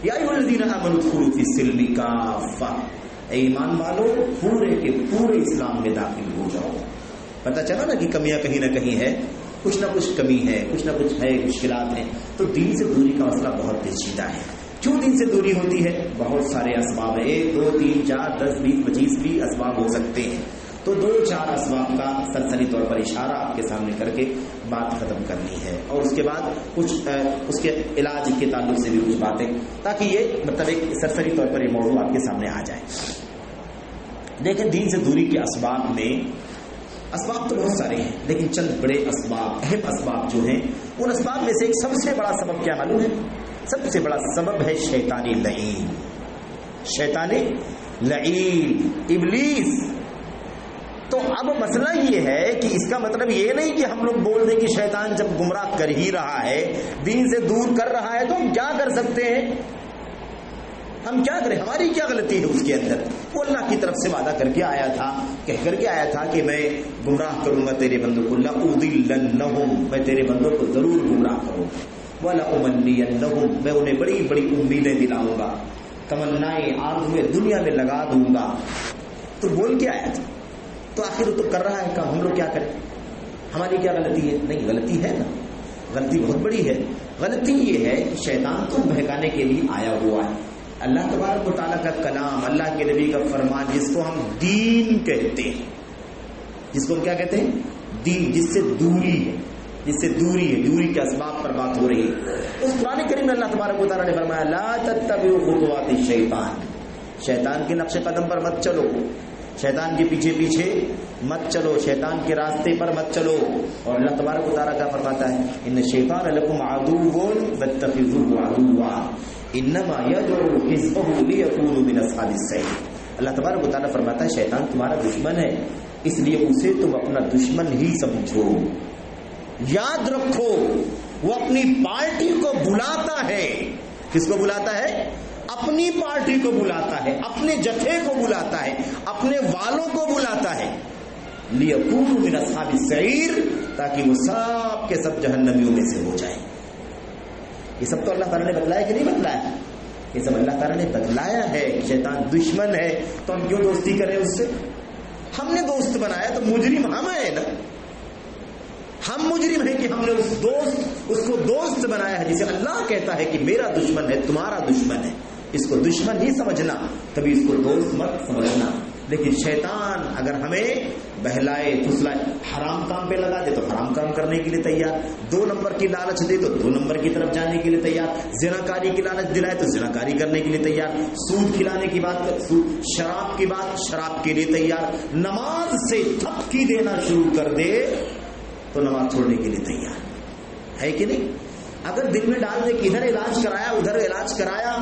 یا ایھا الذین آمنوا ادخلوا فی السلم کافہ, اے ایمان والو پورے کے پورے اسلام میں داخل ہو جاؤ. پتہ چلا نا کہ کمیاں کہیں نہ کہیں ہے, کچھ نہ کچھ کمی ہے, کچھ نہ کچھ ہے, مشکلات ہیں. تو دین سے دوری کا مسئلہ بہت پیچیدہ ہے. کیوں دین سے دوری ہوتی ہے؟ بہت سارے اسباب ہیں, 1 2 3 4 10 20 25 بھی اسباب ہو سکتے ہیں. تو 2-4 اسباب کا سرسری طور پر اشارہ آپ کے سامنے کر کے بات ختم کرنی ہے, اور اس کے بعد کچھ اس کے علاج کے تعلق سے بھی کچھ باتیں, تاکہ یہ مطلب ایک سرسری طور پر یہ موضوع آپ کے سامنے آ جائے. دیکھیں دین سے دوری کے اسباب میں, اسباب تو بہت سارے ہیں لیکن چند بڑے اسباب, اہم اسباب جو ہیں, ان اسباب میں سے ایک سب سے بڑا سبب کیا معلوم ہے؟ سب سے بڑا سبب ہے شیطان لعین. شیطان لعین, ابلیس. تو اب مسئلہ یہ ہے کہ اس کا مطلب یہ نہیں کہ ہم لوگ بول دیں کہ شیطان جب گمراہ کر ہی رہا ہے, دین سے دور کر رہا ہے, تو ہم کیا کر سکتے ہیں, ہم کیا کریں, ہماری کیا غلطی ہے اس کے اندر؟ وہ اللہ کی طرف سے وعدہ کر کے آیا تھا, کہہ کر کے آیا تھا کہ میں گمراہ کروں گا تیرے بندوں کو, لأضلنہم, میں تیرے بندوں کو ضرور گمراہ کروں, وَلَأُمَنِّيَنَّهُمْ, میں انہیں بڑی بڑی امیدیں دلاؤں گا, تمنائیں آرزویں دنیا میں لگا دوں گا. تو بول کے آیا تھا, تو آخر تو کر رہا ہے کام, ہم لوگ کیا کریں, ہماری کیا غلطی ہے؟ نہیں, غلطی ہے نا, غلطی بہت بڑی ہے. غلطی یہ ہے کہ شیطان تو بہکانے کے لیے آیا ہوا ہے. اللہ تبارک و تعالیٰ کا کلام, اللہ کے نبی کا فرمان, جس کو ہم دین کہتے ہیں, جس کو ہم کیا کہتے ہیں, دین, جس سے دوری ہے, جس سے دوری ہے, دوری کے اسباب پر بات ہو رہی ہے. اس قرآن کریم میں اللہ تبارک و تعالیٰ نے فرمایا, لا تتبعوا خطوات الشیطان, شیطان کے نقش قدم پر مت چلو, شیطان کے پیچھے پیچھے مت چلو, شیطان کے راستے پر مت چلو. اور اللہ تبارک و تعالیٰ کیا فرماتا ہے, ان الشیطان لکم عدو فاتخذوه عدوا انما يدعو حزبه ليكونوا من اصحاب السعير. اللہ تبارک و تعالیٰ فرماتا ہے شیطان تمہارا دشمن ہے, اس لیے اسے تم اپنا دشمن ہی سمجھو. یاد رکھو وہ اپنی پارٹی کو بلاتا ہے. کس کو بلاتا ہے؟ اپنی پارٹی کو بلاتا ہے, اپنے جتھے کو بلاتا ہے, اپنے والوں کو بلاتا ہے. لِيَكُونُوا مِنْ أَصْحَابِ السَّعِيرِ, تاکہ وہ سب کے سب جہنمیوں میں سے ہو جائیں. یہ سب تو اللہ تعالیٰ نے بتلایا کہ نہیں بتلایا؟ یہ سب اللہ تعالیٰ نے بتلایا ہے. شیطان دشمن ہے تو ہم کیوں دوستی کریں اس سے؟ ہم نے دوست بنایا تو مجرم ہم ہیں نا, ہم مجرم ہیں کہ ہم نے اس کو دوست بنایا ہے, جسے اللہ کہتا ہے کہ میرا دشمن ہے, تمہارا دشمن ہے. اس کو دشمن ہی سمجھنا, کبھی اس کو دوست مت سمجھنا. لیکن شیطان اگر ہمیں بہلائے پھسلائے, حرام کام پہ لگا دے تو حرام کام کرنے کے لیے تیار, 2 نمبر کی لالچ دے تو 2 نمبر کی طرف جانے کے لیے تیار, زناکاری کی لالچ دلائے تو زناکاری کرنے کے لیے تیار, سود کھلانے کی بات, شراب کی بات, شراب کے لیے تیار, نماز سے تھپکی دینا شروع کر دے تو نماز چھوڑنے کے لیے تیار ہے کہ نہیں. اگر دل میں ڈال دے کہ ادھر علاج کرایا, ادھر علاج کرایا,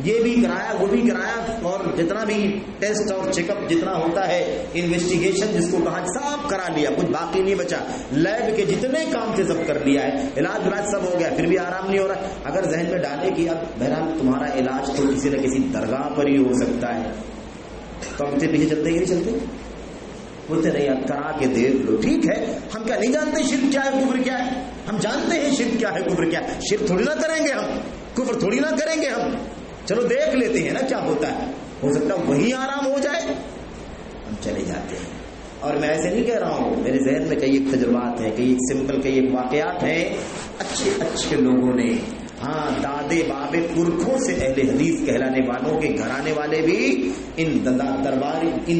یہ بھی کرایا, وہ بھی کرایا, اور جتنا بھی ٹیسٹ اور چیک اپ جتنا ہوتا ہے, انویسٹیگیشن جس کو کہا, سب کرا لیا, کچھ باقی نہیں بچا, لیب کے جتنے کام تھے سب کر لیا ہے, علاج سب ہو گیا, پھر بھی آرام نہیں ہو رہا. اگر ذہن میں ڈالے کہ اب بہرحال تمہارا علاج تو کسی نہ کسی درگاہ پر ہی ہو سکتا ہے, تو ہم پیچھے چلتے ہی نہیں چلتے, بولتے نہیں یار کرا کے دیکھ لو. ٹھیک ہے, ہم کیا نہیں جانتے شرک کیا ہے, کفر کیا ہے؟ ہم جانتے ہیں شرک کیا ہے, کفر کیا ہے. شرک تھوڑی نہ کریں گے ہم, کفر تھوڑی نہ کریں گے ہم, چلو دیکھ لیتے ہیں نا کیا ہوتا ہے. ہو سکتا ہے وہی آرام ہو جائے، ہم چلے جاتے ہیں. اور میں ایسے نہیں کہہ رہا ہوں، میرے ذہن میں کئی ایک تجربات ہیں، کئی ایک سمپل کئی ایک واقعات ہیں. اچھے اچھے لوگوں نے، ہاں دادے بابے پرکھوں سے اہل حدیث کہلانے والوں کے گھرانے والے بھی ان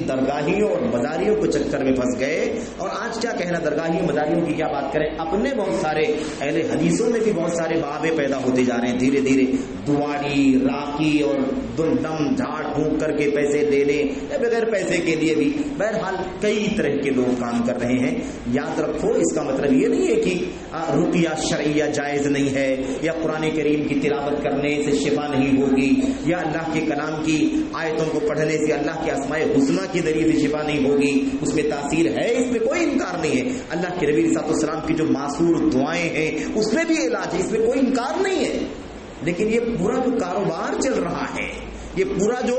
درگاہیوں اور مزاریوں کو چکر میں پھنس گئے. اور آج کیا کہنا درگاہیوں مزاریوں کی کیا بات کریں، اپنے بہت سارے اہل حدیثوں میں بھی بہت سارے بابے پیدا ہوتے جا رہے ہیں دھیرے دھیرے. دواڑی، راکی اور دم جھاڑ پھونک کر کے پیسے دینے یا بغیر پیسے کے لیے بھی، بہرحال کئی طرح کے لوگ کام کر رہے ہیں. یاد رکھو اس کا مطلب یہ نہیں ہے کہ رقیہ شرعیہ جائز نہیں ہے، یا قرآن کریم کی تلاوت کرنے سے شفا نہیں ہوگی، یا اللہ کے کلام کی آیتوں کو پڑھنے سے اللہ کے اسماء حسنہ کے ذریعے سے شفا نہیں ہوگی. اس میں تاثیر ہے، اس میں کوئی انکار نہیں ہے. اللہ کے نبی صلی اللہ علیہ وسلم کی جو معصور دعائیں ہیں اس میں بھی علاج ہے، اس میں کوئی انکار نہیں ہے. لیکن یہ پورا جو کاروبار چل رہا ہے، یہ پورا جو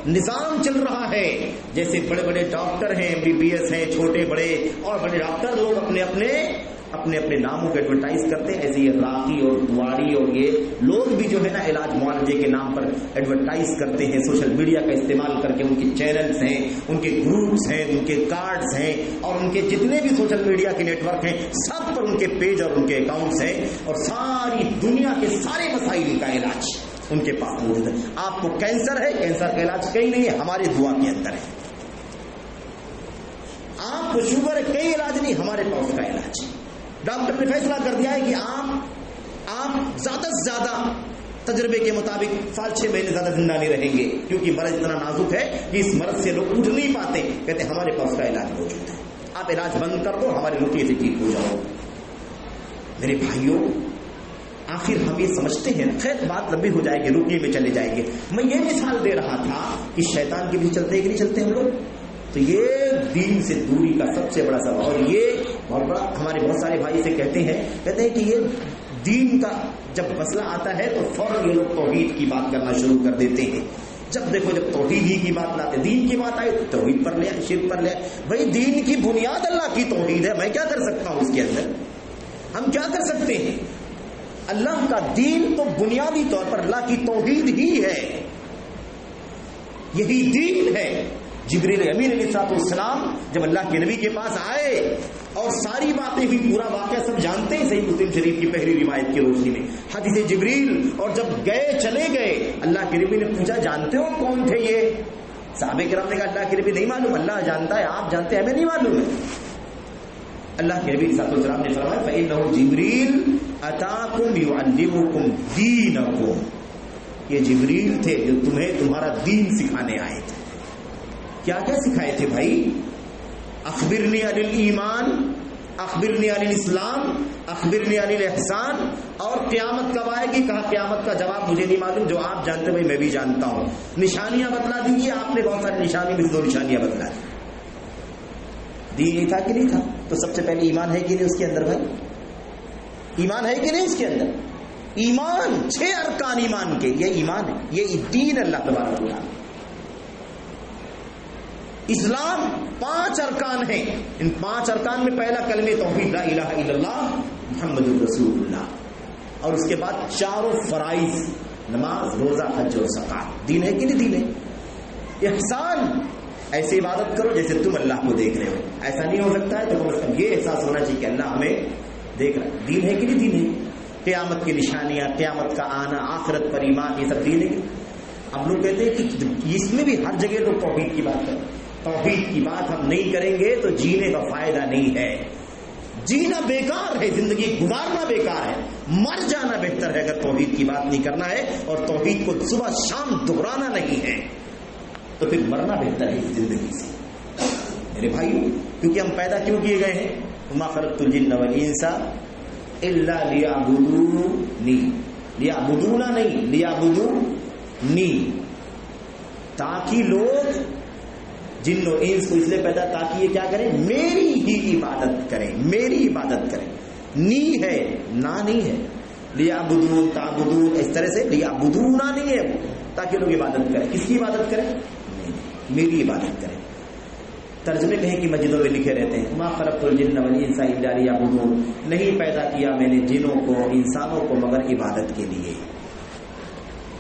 نظام چل رہا ہے، جیسے بڑے بڑے ڈاکٹر ہیں، MBBS ہیں، چھوٹے بڑے اور بڑے ڈاکٹر لوگ اپنے اپنے ناموں کو ایڈورٹائز کرتے ہیں، ایسے یہ راقی اور دواڑی اور یہ لوگ بھی جو ہے نا علاج معالجے کے نام پر ایڈورٹائز کرتے ہیں. سوشل میڈیا کا استعمال کر کے ان کے چینلز ہیں، ان کے گروپس ہیں، ان کے کارڈز ہیں، اور ان کے جتنے بھی سوشل میڈیا کے نیٹ ورک ہیں سب پر ان کے پیج اور ان کے اکاؤنٹس ہیں، اور ساری دنیا کے سارے مسائل کا علاج ان کے پاس موجود ہے. آپ کو کینسر ہے، کینسر کا علاج کہیں نہیں ہے، ہماری دعا کے اندر ہے. آپ کو شوگر ہے، کئی علاج نہیں، ہمارے پاس کا علاج ہے. ڈاکٹر نے فیصلہ کر دیا ہے کہ آپ زیادہ سے زیادہ تجربے کے مطابق 6 مہینے زیادہ زندہ نہیں رہیں گے، کیونکہ مرض اتنا نازک ہے کہ اس مرض سے لوگ اٹھ نہیں پاتے. کہتے ہیں ہمارے پاس کا علاج موجود ہے، آپ علاج بند کر دو، ہمارے رقیے سے ٹھیک ہو جاؤ. میرے بھائیوں، آخر ہم یہ سمجھتے ہیں، خیر بات لمبی ہو جائے گی، رقیے میں چلے جائیں گے. میں یہ مثال دے رہا تھا کہ شیطان کے بھی چلتے ہیں کہ نہیں چلتے ہم لوگ. تو یہ دین سے دوری کا سب سے بڑا سبب، اور یہ بہت بڑا ہمارے بہت سارے بھائی سے کہتے ہیں کہ یہ دین کا جب مسئلہ آتا ہے تو فوراً یہ لوگ توحید کی بات کرنا شروع کر دیتے ہیں. جب دیکھو جب توحید ہی کی بات لاتے، دین کی بات آئی تو توحید پر لیا، شرک پر لیا. بھائی دین کی بنیاد اللہ کی توحید ہے، میں کیا کر سکتا ہوں اس کے اندر؟ ہم کیا کر سکتے ہیں؟ اللہ کا دین تو بنیادی طور پر اللہ کی توحید ہی ہے، یہی دین ہے. جبریل امین علیہ السلام جب اللہ کے نبی کے پاس آئے اور ساری باتیں بھی پورا واقعہ سب جانتے ہیں، صحیح مسلم شریف کی پہلی روایت کی روشنی میں حدیث جبریل. اور جب چلے گئے اللہ کے نبی نے پوچھا جانتے ہو کون تھے یہ؟ صحابہ کرام نے کہا اللہ کے نبی نہیں معلوم، اللہ جانتا ہے، آپ جانتے ہیں، ہمیں نہیں معلوم ہے. اللہ کے نبی صلی اللہ علیہ وسلم نے فرمایا فإنه جبریل اتاکم یعلمکم دینکم، یہ جبریل تھے جو تمہیں تمہارا دین سکھانے آئے تھے. کیا کیا سکھائے تھے بھائی؟ اخبرنی عن الایمان، اخبرنی عن الاسلام، اخبرنی عن الاحسان. اور قیامت کب آئے گی؟ کہا قیامت کا جواب مجھے نہیں معلوم، جو آپ جانتے بھائی میں بھی جانتا ہوں. نشانیاں بتلا دیجیے، آپ نے بہت ساری نشانی میں 2 نشانیاں بتلا دی. دین یہ تھا کہ نہیں تھا؟ تو سب سے پہلے ایمان ہے کہ نہیں اس کے اندر؟ بھائی ایمان ہے کہ نہیں اس کے اندر؟ ایمان 6 ارکان ایمان کے، یہ ایمان ہے، یہ دین اللہ تبارک و تعالی. اسلام 5 ارکان ہیں، ان 5 ارکان میں پہلا کلمہ توحید لا الہ الا اللہ محمد رسول اللہ، اور اس کے بعد 4 فرائض نماز، روزہ، حج اور زکات. دین ہے کہ نہیں دین ہے؟ احسان، ایسے عبادت کرو جیسے تم اللہ کو دیکھ رہے ہو. ایسا نہیں ہو سکتا ہے تو کم از کم یہ احساس ہونا چاہیے کہ اللہ ہمیں دیکھ رہا ہے. دین ہے کہ نہیں دین ہے؟ قیامت کی نشانیاں، قیامت کا آنا، آخرت پر ایمان، یہ سب دین ہے. اب لوگ کہتے ہیں کہ اس میں بھی ہر جگہ لوگ توحید کی بات کریں. توحید کی بات ہم نہیں کریں گے تو جینے کا فائدہ نہیں ہے. جینا بیکار ہے، زندگی گزارنا بیکار ہے، مر جانا بہتر ہے اگر توحید کی بات نہیں کرنا ہے اور توحید کو صبح شام دہرانا نہیں ہے تو پھر مرنا بہتر ہے اس زندگی سے. میرے بھائیو، کیونکہ ہم پیدا کیوں کیے گئے ہیں؟ وما خلقت الجن والانس الا لیعبدونی، لیعبدونا نہیں، لیعبدونی، تاکہ لوگ جن و انس کو اس لیے پیدا تاکہ یہ کیا کریں؟ میری ہی عبادت کریں، میری عبادت کریں. نی ہے، نا نہیں ہے. لیعبدون، تعبدون، اس طرح سے لیعبدونا نہیں ہے تاکہ لوگ عبادت کریں. کس کی عبادت کریں؟ میری عبادت کریں. ترجمے میں ہے کہ مسجدوں میں لکھے رہتے ہیں ما خلقت الجن والانس الا لیعبدون، نہیں پیدا کیا میں نے جنوں کو انسانوں کو مگر عبادت کے لیے.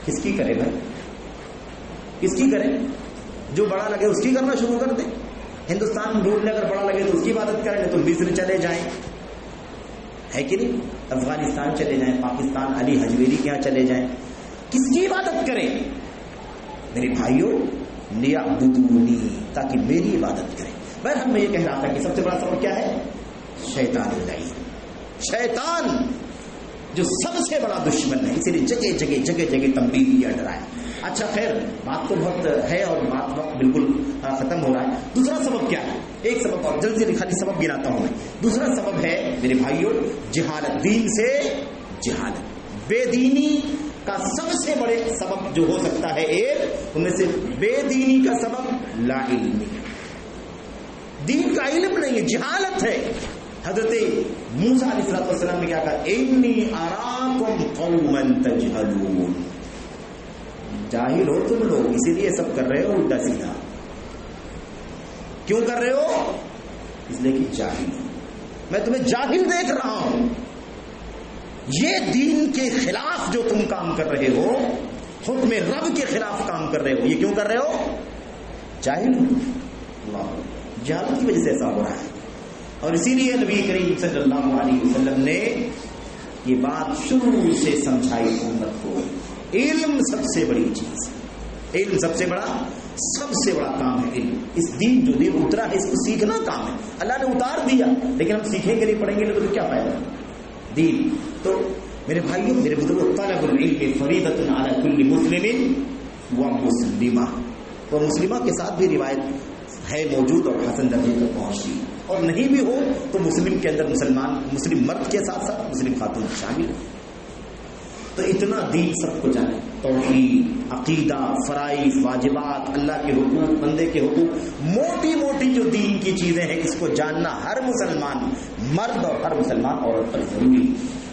کس کی کرے بھائی؟ کس کی کریں؟ جو بڑا لگے اس کی کرنا شروع کر دیں. ہندوستان ڈھونڈنے اگر بڑا لگے تو اس کی عبادت کریں, تو مصر چلے جائیں, ہے کہ نہیں, افغانستان چلے جائیں, پاکستان علی حجویری کے یہاں چلے جائیں, کس کی عبادت کریں؟ میرے بھائیوں, لیعبدونی, تاکہ میری عبادت کریں. بہرحال میں یہ کہہ رہا تھا کہ سب سے بڑا سبب کیا ہے؟ شیطان اللعین, شیطان جو سب سے بڑا دشمن ہے, اسی لیے جگہ جگہ تنبیہ کیا, ڈرایا. اچھا خیر, بات تو بہت ہے اور بات وقت بالکل ختم ہو رہا ہے. دوسرا سبب کیا ہے؟ ایک سبب اور جلدی سے خالی سبب گناتا ہوں میں. دوسرا سبب ہے میرے بھائیوں جہالت, دین سے جہالت. بے دینی کا سب سے بڑے سبب جو ہو سکتا ہے ایک, ان میں سے بے دینی کا سبب لا علمی, دین کا علم نہیں ہے, جہالت ہے. حضرت موسیٰ علیہ السلام نے کیا کہا؟ انی اراکم قوما تجہلون, جاہل ہو تم لوگ, اسی لیے سب کر رہے ہو الٹا سیدھا. کیوں کر رہے ہو؟ اس لیے کہ جاہل ہو. میں تمہیں جاہل دیکھ رہا ہوں. یہ دین کے خلاف جو تم کام کر رہے ہو, حکم رب کے خلاف کام کر رہے ہو, یہ کیوں کر رہے ہو؟ جاہل ہو. اللہ, جہالت کی وجہ سے ایسا ہو رہا ہے. اور اسی لیے نبی کریم صلی اللہ علیہ وسلم نے یہ بات شروع سے سمجھائی امت کو, علم سب سے بڑی چیز ہے, علم سب سے بڑا کام ہے. علم, اس دین جو دین اترا ہے اس کو سیکھنا کام ہے. اللہ نے اتار دیا لیکن ہم سیکھیں گے نہیں, پڑھیں گے نہیں, تو کیا فائدہ دین. تو میرے بھائیوں, میرے بزرگوں, طلب العلم فریضۃ علی کل مسلم و مسلمہ, تو مسلمہ کے ساتھ بھی روایت ہے موجود اور حسن درجے تک پہنچی, اور نہیں بھی ہو تو مسلم کے اندر مسلم مرد کے ساتھ ساتھ مسلم خاتون شامل ہو. تو اتنا دین سب کو جانے, توحید, عقیدہ, فرائض, واجبات, اللہ کے حقوق, بندے کے حقوق, موٹی موٹی جو دین کی چیزیں ہیں اس کو جاننا ہر مسلمان مرد اور ہر مسلمان عورت پر ضروری.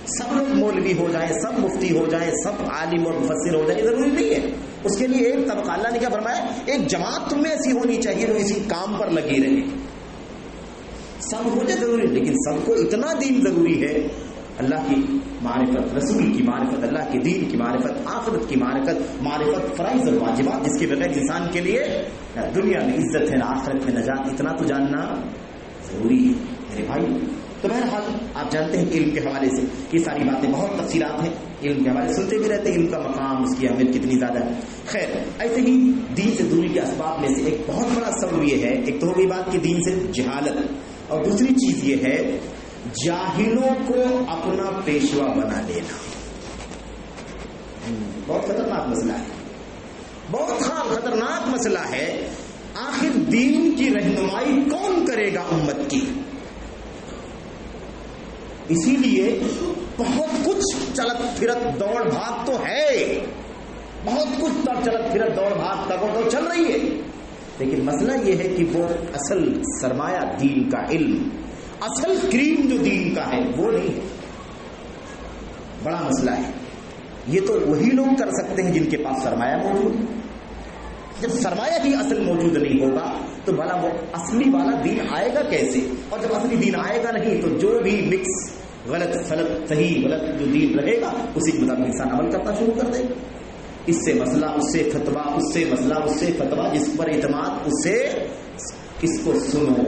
سب لوگ مولوی ہو جائیں, سب مفتی ہو جائیں, سب عالم اور مفسر ہو جائیں, ضروری نہیں ہے. اس کے لیے ایک طبقہ, اللہ نے کیا فرمایا, ایک جماعت تم میں ایسی ہونی چاہیے جو اسی کام پر لگی رہے. سب ہو جائے ضروری, لیکن سب کو اتنا دین ضروری ہے, اللہ کی معرفت, رسول کی معرفت, اللہ کے دین کی معرفت, آخرت کی معرفت, فرائض اور واجبات, جس کے بغیر انسان کے لیے دنیا میں عزت ہے نہ آخرت میں نجات, اتنا تو جاننا ضروری ہے میرے بھائی. تو بہرحال آپ جانتے ہیں کہ علم کے حوالے سے یہ ساری باتیں بہت تفصیلات ہیں, علم کے حوالے سے سنتے بھی رہتے ہیں, علم کا مقام, اس کی اہمیت کتنی زیادہ ہے. خیر, ایسے ہی دین سے دوری کے اسباب میں سے ایک بہت بڑا سبب یہ ہے, ایک تو ہو گئی بات کہ دین سے جہالت, اور دوسری چیز یہ ہے جاہلوں کو اپنا پیشوا بنا لینا. بہت خطرناک مسئلہ ہے, بہت خطرناک مسئلہ ہے. آخر دین کی رہنمائی کون کرے گا امت کی؟ اسی لیے بہت کچھ چلت پھرت دوڑ بھاگ تو ہے, بہت کچھ چلت پھرت دوڑ بھاگ تو چل رہی ہے, لیکن مسئلہ یہ ہے کہ وہ اصل سرمایہ دین کا علم, اصل کریم جو دین کا ہے وہ نہیں ہے. بڑا مسئلہ ہے. یہ تو وہی لوگ کر سکتے ہیں جن کے پاس سرمایہ موجود ہے. جب سرمایہ ہی اصل موجود نہیں ہوگا تو بھلا وہ اصلی والا دین آئے گا کیسے؟ اور جب اصلی دین آئے گا نہیں تو جو بھی مکس غلط غلط صحیح غلط جو دین رہے گا اسی کے مطابق انسان عمل کرنا شروع کر دے. اس سے مسئلہ, اس سے فتوا, اس سے مسئلہ, اس سے فتوا, جس پر اعتماد اس سے, اس کو سنو,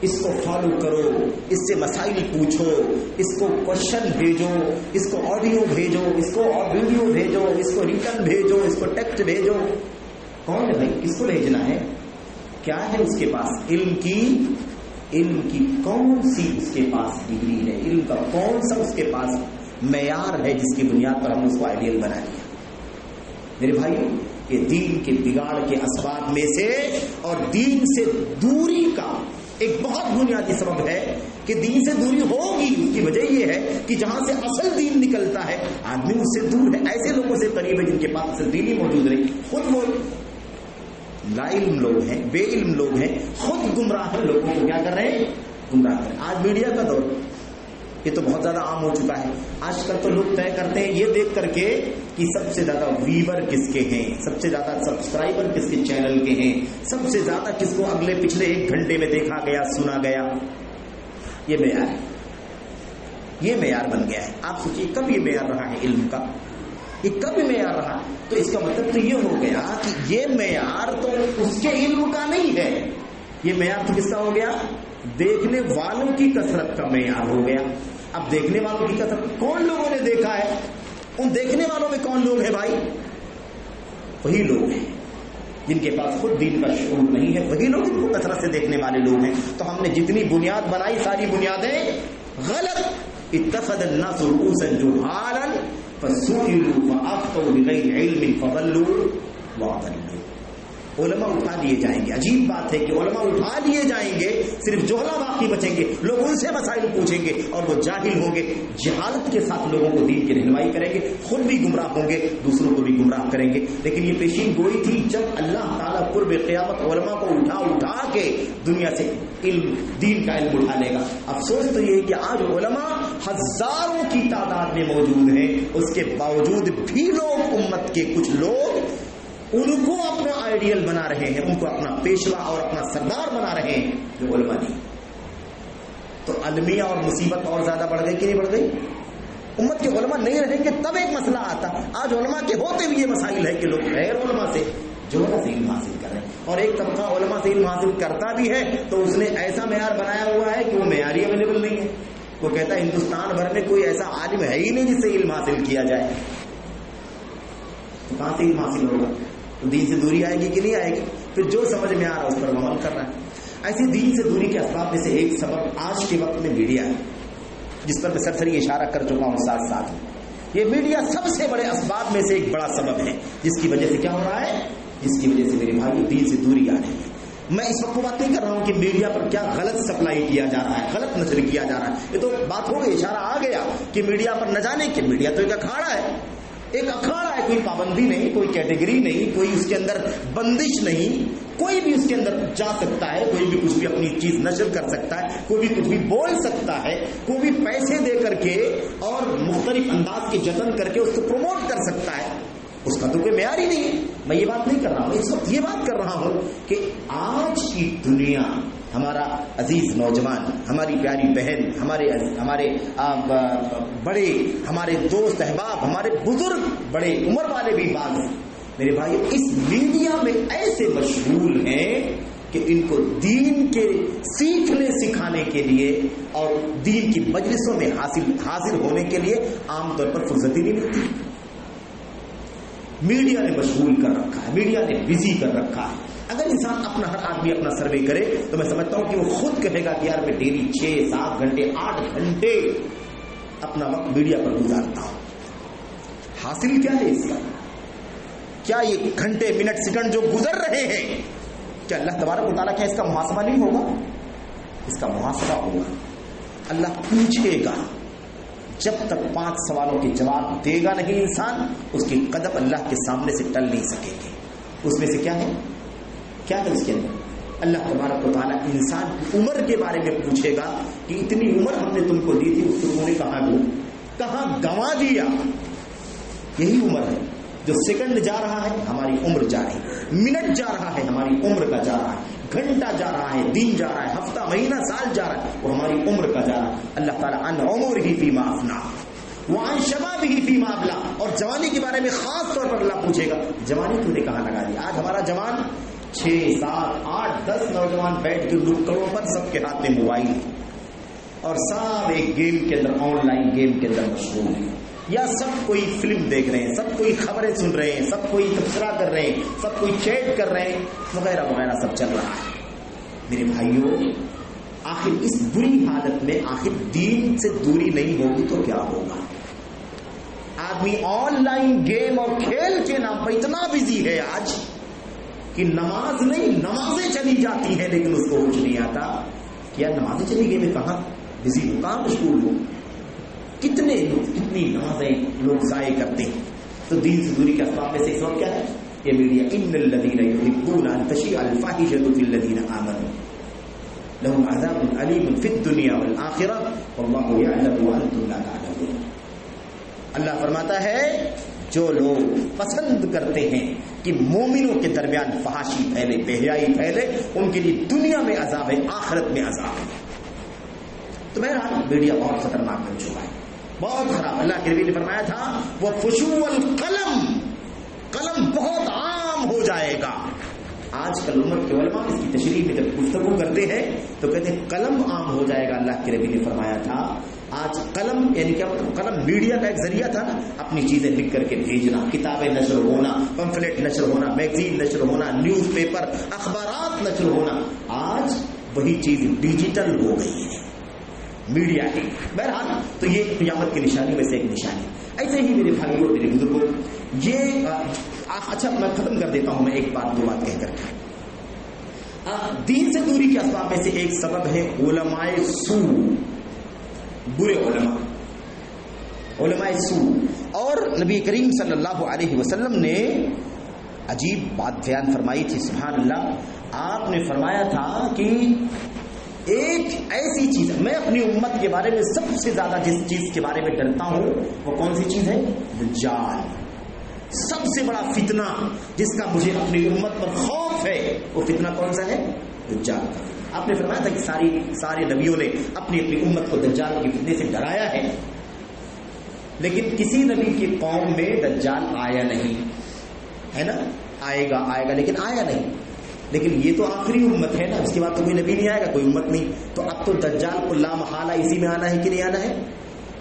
اس کو فالو کرو, اس سے مسائل پوچھو, اس کو کوشچن بھیجو, اس کو آڈیو بھیجو, اس کو ویڈیو بھیجو, اس کو ریٹن بھیجو, اس کو ٹیکسٹ بھیجو. کون ہے بھائی, کس کو بھیجنا ہے, کیا ہے اس کے پاس, علم کی کون سی اس کے پاس ڈگری ہے, علم کا کون سا اس کے پاس معیار ہے جس کی بنیاد پر ہم نے اس کو آئیڈیل بنا لیا. میرے بھائیوں, یہ دین کے بگاڑ کے اسباب میں سے اور دین سے دوری کا ایک بہت بنیادی سبب ہے کہ دین سے دوری ہوگی. اس کی وجہ یہ ہے کہ جہاں سے اصل دین نکلتا ہے آدمی اس سے دور ہے, ایسے لوگوں سے قریب ہے جن کے پاس اصل دین ہی موجود نہیں. خود وہ لا علم لوگ ہیں, بے علم لوگ ہیں, خود گمراہ لوگوں کو کیا کر رہے ہیں, گمراہ کر رہے ہیں. آج میڈیا کا دور, یہ تو بہت زیادہ عام ہو چکا ہے. آج کل تو لوگ طے کرتے ہیں یہ دیکھ کر کے کہ سب سے زیادہ ویور کس کے ہیں, سب سے زیادہ سبسکرائبر کس کے چینل کے ہیں, سب سے زیادہ کس کو اگلے پچھلے 1 گھنٹے میں دیکھا گیا, سنا گیا. یہ معیار ہے, یہ معیار بن گیا ہے. آپ سوچیے کب یہ معیار رہا ہے علم کا, یہ کب معیار رہا؟ تو اس کا مطلب تو یہ ہو گیا کہ یہ معیار تو اس کے علم کا نہیں ہے، یہ معیار تو کس کا ہو گیا؟ دیکھنے والوں کی کثرت کا معیار ہو گیا۔ اب دیکھنے والوں کی کثرت، کون لوگوں نے دیکھا ہے؟ ان دیکھنے والوں میں کون لوگ ہیں بھائی؟ وہی لوگ ہیں جن کے پاس خود دین کا شعور نہیں ہے، وہی لوگ ان کو کثرت سے دیکھنے والے لوگ ہیں۔ تو ہم نے جتنی بنیاد بنائی ساری بنیادیں غلط۔ اتخذ الناس رؤوسا جهالا فسئلوا فافتوا بغیر علم فضلوا واضلوا۔ علماء اٹھا لیے جائیں گے، عجیب بات ہے کہ علماء اٹھا لیے جائیں گے، صرف جوہلا باقی بچیں گے، لوگ ان سے مسائل پوچھیں گے اور وہ جاہل ہوں گے، جہالت کے ساتھ لوگوں کو دین کی رہنمائی کریں گے، خود بھی گمراہ ہوں گے، دوسروں کو بھی گمراہ کریں گے۔ لیکن یہ پیشین گوئی تھی جب اللہ تعالیٰ قرب قیامت علماء کو اٹھا کے دنیا سے علم، دین کا علم اٹھا لے گا۔ افسوس تو یہ ہے کہ آج علماء ہزاروں کی تعداد میں موجود ہیں، اس کے باوجود بھی لوگ، امت کے کچھ لوگ ان کو اپنا آئیڈیل بنا رہے ہیں، ان کو اپنا پیشوا اور اپنا سردار بنا رہے ہیں، جو علماء نہیں۔ تو المیہ اور مصیبت اور زیادہ بڑھ گئی کہ نہیں بڑھ گئی؟ امت کے علماء نہیں رہیں گے تب ایک مسئلہ آتا۔ آج علماء کے ہوتے بھی یہ مسائل ہے کہ لوگ غیر علماء سے جو ہے سے علم حاصل کر رہے ہیں، اور ایک طبقہ علماء سے علم حاصل کرتا بھی ہے تو اس نے ایسا معیار بنایا ہوا ہے کہ وہ معیار ہی اویلیبل نہیں ہے۔ وہ کہتا ہے ہندوستان بھر میں کوئی ایسا عالم ہے ہی نہیں جس سے علم حاصل کیا جائے، تو کہاں سے علم حاصل ہوگا؟ تو دین سے دوری آئے گی کہ نہیں آئے گی؟ پھر جو سمجھ میں آ رہا ہے اس پر عمل کر رہا ہے۔ ایسے دین سے دوری کے اسباب میں سے ایک سبب آج کے وقت میں میڈیا ہے، جس پر میں سرسری اشارہ کر چکا ہوں ساتھ ساتھ۔ یہ میڈیا سب سے بڑے اسباب میں سے ایک بڑا سبب ہے جس کی وجہ سے کیا ہو رہا ہے، جس کی وجہ سے میرے بھائی دین سے دوری آ رہی ہے۔ میں اس وقت بات نہیں کر رہا ہوں کہ میڈیا پر کیا غلط سپلائی کیا جا رہا ہے، غلط نشر کیا جا رہا ہے، یہ تو بات ہو گئی، اشارہ آ گیا کہ میڈیا پر نہ جانے کہ میڈیا تو ایک اکھاڑا ہے، ایک اکھاڑا ہے، کوئی پابندی نہیں، کوئی کیٹیگری نہیں، کوئی اس کے اندر بندش نہیں، کوئی بھی اس کے اندر جا سکتا ہے، کوئی بھی کچھ بھی اپنی چیز نشر کر سکتا ہے، کوئی بھی کچھ بھی بول سکتا ہے، کوئی بھی پیسے دے کر کے اور مختلف انداز کے جتن کر کے اس کو پروموٹ کر سکتا ہے، اس کا تو کوئی معیار ہی نہیں ہے۔ میں یہ بات نہیں کر رہا ہوں، اس وقت یہ بات کر رہا ہوں کہ آج کی دنیا، ہمارا عزیز نوجوان، ہماری پیاری بہن، ہمارے بڑے، ہمارے دوست احباب، ہمارے بزرگ، بڑے عمر والے بھی بعض ہیں میرے بھائی، اس میڈیا میں ایسے مشغول ہیں کہ ان کو دین کے سیکھنے سکھانے کے لیے اور دین کی مجلسوں میں حاضر ہونے کے لیے عام طور پر فرصت ہی نہیں ملتی۔ میڈیا نے مشغول کر رکھا ہے، میڈیا نے بزی کر رکھا ہے۔ اگر انسان اپنا، ہر آدمی اپنا سروے کرے تو میں سمجھتا ہوں کہ وہ خود کہے گا کہ یار میں ڈیلی 6 7 گھنٹے 8 گھنٹے اپنا وقت میڈیا پر گزارتا ہوں۔ حاصل کیا ہے اس کا؟ کیا یہ گھنٹے، منٹ، سیکنڈ جو گزر رہے ہیں، کیا اللہ تبارک و تعالیٰ کیا اس کا محاسبہ نہیں ہوگا؟ اس کا محاسبہ ہوگا، اللہ پوچھے گا۔ جب تک 5 سوالوں کے جواب دے گا نہیں انسان، اس کی قدم اللہ کے سامنے سے ٹل نہیں سکے گی۔ اس میں سے کیا ہے؟ کیا ہے اس کے اندر؟ اللہ تبارک و تعالیٰ انسان کی عمر کے بارے میں پوچھے گا کہ اتنی عمر ہم نے تم کو دی تھی، اس کو تم نے کہاں گنوا دیا؟ یہی عمر ہے، جو سیکنڈ جا رہا ہے ہماری عمر جا رہی ہے، منٹ جا رہا ہے ہماری عمر کا جا رہا ہے، گھنٹہ جا رہا ہے، دن جا رہا ہے، ہفتہ، مہینہ، سال جا رہا ہے، وہ ہماری عمر کا جا رہا ہے۔ اللہ تعالیٰ عن عمرہ فیما افنی وعن شبابہ فیما ابلی، اور جوانی کے بارے میں خاص طور پر اللہ پوچھے گا جوانی تو نے کہاں لگا دی؟ آج ہمارا جوان 6 7 8 10 نوجوان بیٹھ کے نکڑوں پر سب کے ہاتھ میں موبائل اور سب ایک گیم کے اندر، آن لائن گیم کے اندر مشغول ہیں، یا سب کوئی فلم دیکھ رہے ہیں، سب کوئی خبریں سن رہے ہیں، سب کوئی تبصرہ کر رہے ہیں، سب کوئی چیٹ کر رہے ہیں، وغیرہ وغیرہ سب چل رہا ہے۔ میرے بھائیوں، آخر اس بری حالت میں آخر دین سے دوری نہیں ہوگی تو کیا ہوگا؟ آدمی آن لائن گیم اور کھیل کے نام پر اتنا بزی ہے آج کہ نماز نہیں، نمازیں چلی جاتی ہیں لیکن اس کو ہوش نہیں آتا کہ یار نمازیں چلی گئی، میں کہاں بزی ہوں، کہاں مشغول ہوں۔ کتنی نمازیں لوگ ضائع کرتے ہیں۔ تو دین سے دوری کے اسباب میں سے اس وقت کیا ہے؟ یہ میڈیا۔ ان الذین یحبون ان تشیع الفاحشۃ فی الذین آمنوا لهم عذاب علیم فی الدنیا والآخرہ واللہ یعلم وانتم لا تعلمون۔ اللہ فرماتا ہے جو لوگ پسند کرتے ہیں کہ مومنوں کے درمیان فحاشی پھیلے، بے حیائی پھیلے، ان کے لیے دنیا میں عذاب ہے، آخرت میں عذاب ہے۔ تو بہرحال میڈیا بہت خطرناک بن چکا ہے۔ بہت خراب. اللہ کے نبی نے فرمایا تھا وہ فشو القلم، قلم بہت عام ہو جائے گا. آج کل امت کے علماء اس کی تشریح میں جب گفتگو کرتے ہیں تو کہتے ہیں قلم عام ہو جائے گا. اللہ کے نبی نے فرمایا تھا آج قلم یعنی کیا مطلب؟ قلم میڈیا کا ایک ذریعہ تھا نا، اپنی چیزیں لکھ کر کے بھیجنا، کتابیں نشر ہونا، پمفلٹ نشر ہونا، میگزین نشر ہونا، نیوز پیپر، اخبارات نشر ہونا. آج وہی چیز ڈیجیٹل ہو گئی ہے، میڈیا کی. بہرحال تو یہ قیامت کی نشانی میں سے ایک نشانی. ایسے ہی میرے بھائیوں میرے بزرگوں، یہ اچھا میں ختم کر دیتا ہوں میں ایک بات دو بات کہہ کر کے. دین سے دوری کے اسباب میں سے ایک سبب ہے علماء سو، برے علماء سو. اور نبی کریم صلی اللہ علیہ وسلم نے عجیب بات بیان فرمائی تھی. سبحان اللہ. آپ نے فرمایا تھا کہ ایک ایسی چیز، میں اپنی امت کے بارے میں سب سے زیادہ جس چیز کے بارے میں ڈرتا ہوں وہ کون سی چیز ہے؟ دجال. سب سے بڑا فتنہ جس کا مجھے اپنی امت پر خوف ہے وہ فتنہ کون سا ہے؟ دجال کا. آپ نے فرمایا تھا کہ سارے نبیوں نے اپنی اپنی امت کو دجال کے فتنے سے ڈرایا ہے، لیکن کسی نبی کی قوم میں دجال آیا نہیں ہے نا. آئے گا لیکن آیا نہیں. لیکن یہ تو آخری امت ہے نا، اس کے بعد تو کوئی نبی نہیں آئے گا، کوئی امت نہیں. تو اب تو دجال کو لا محالہ اسی میں آنا ہے کہ نہیں آنا ہے؟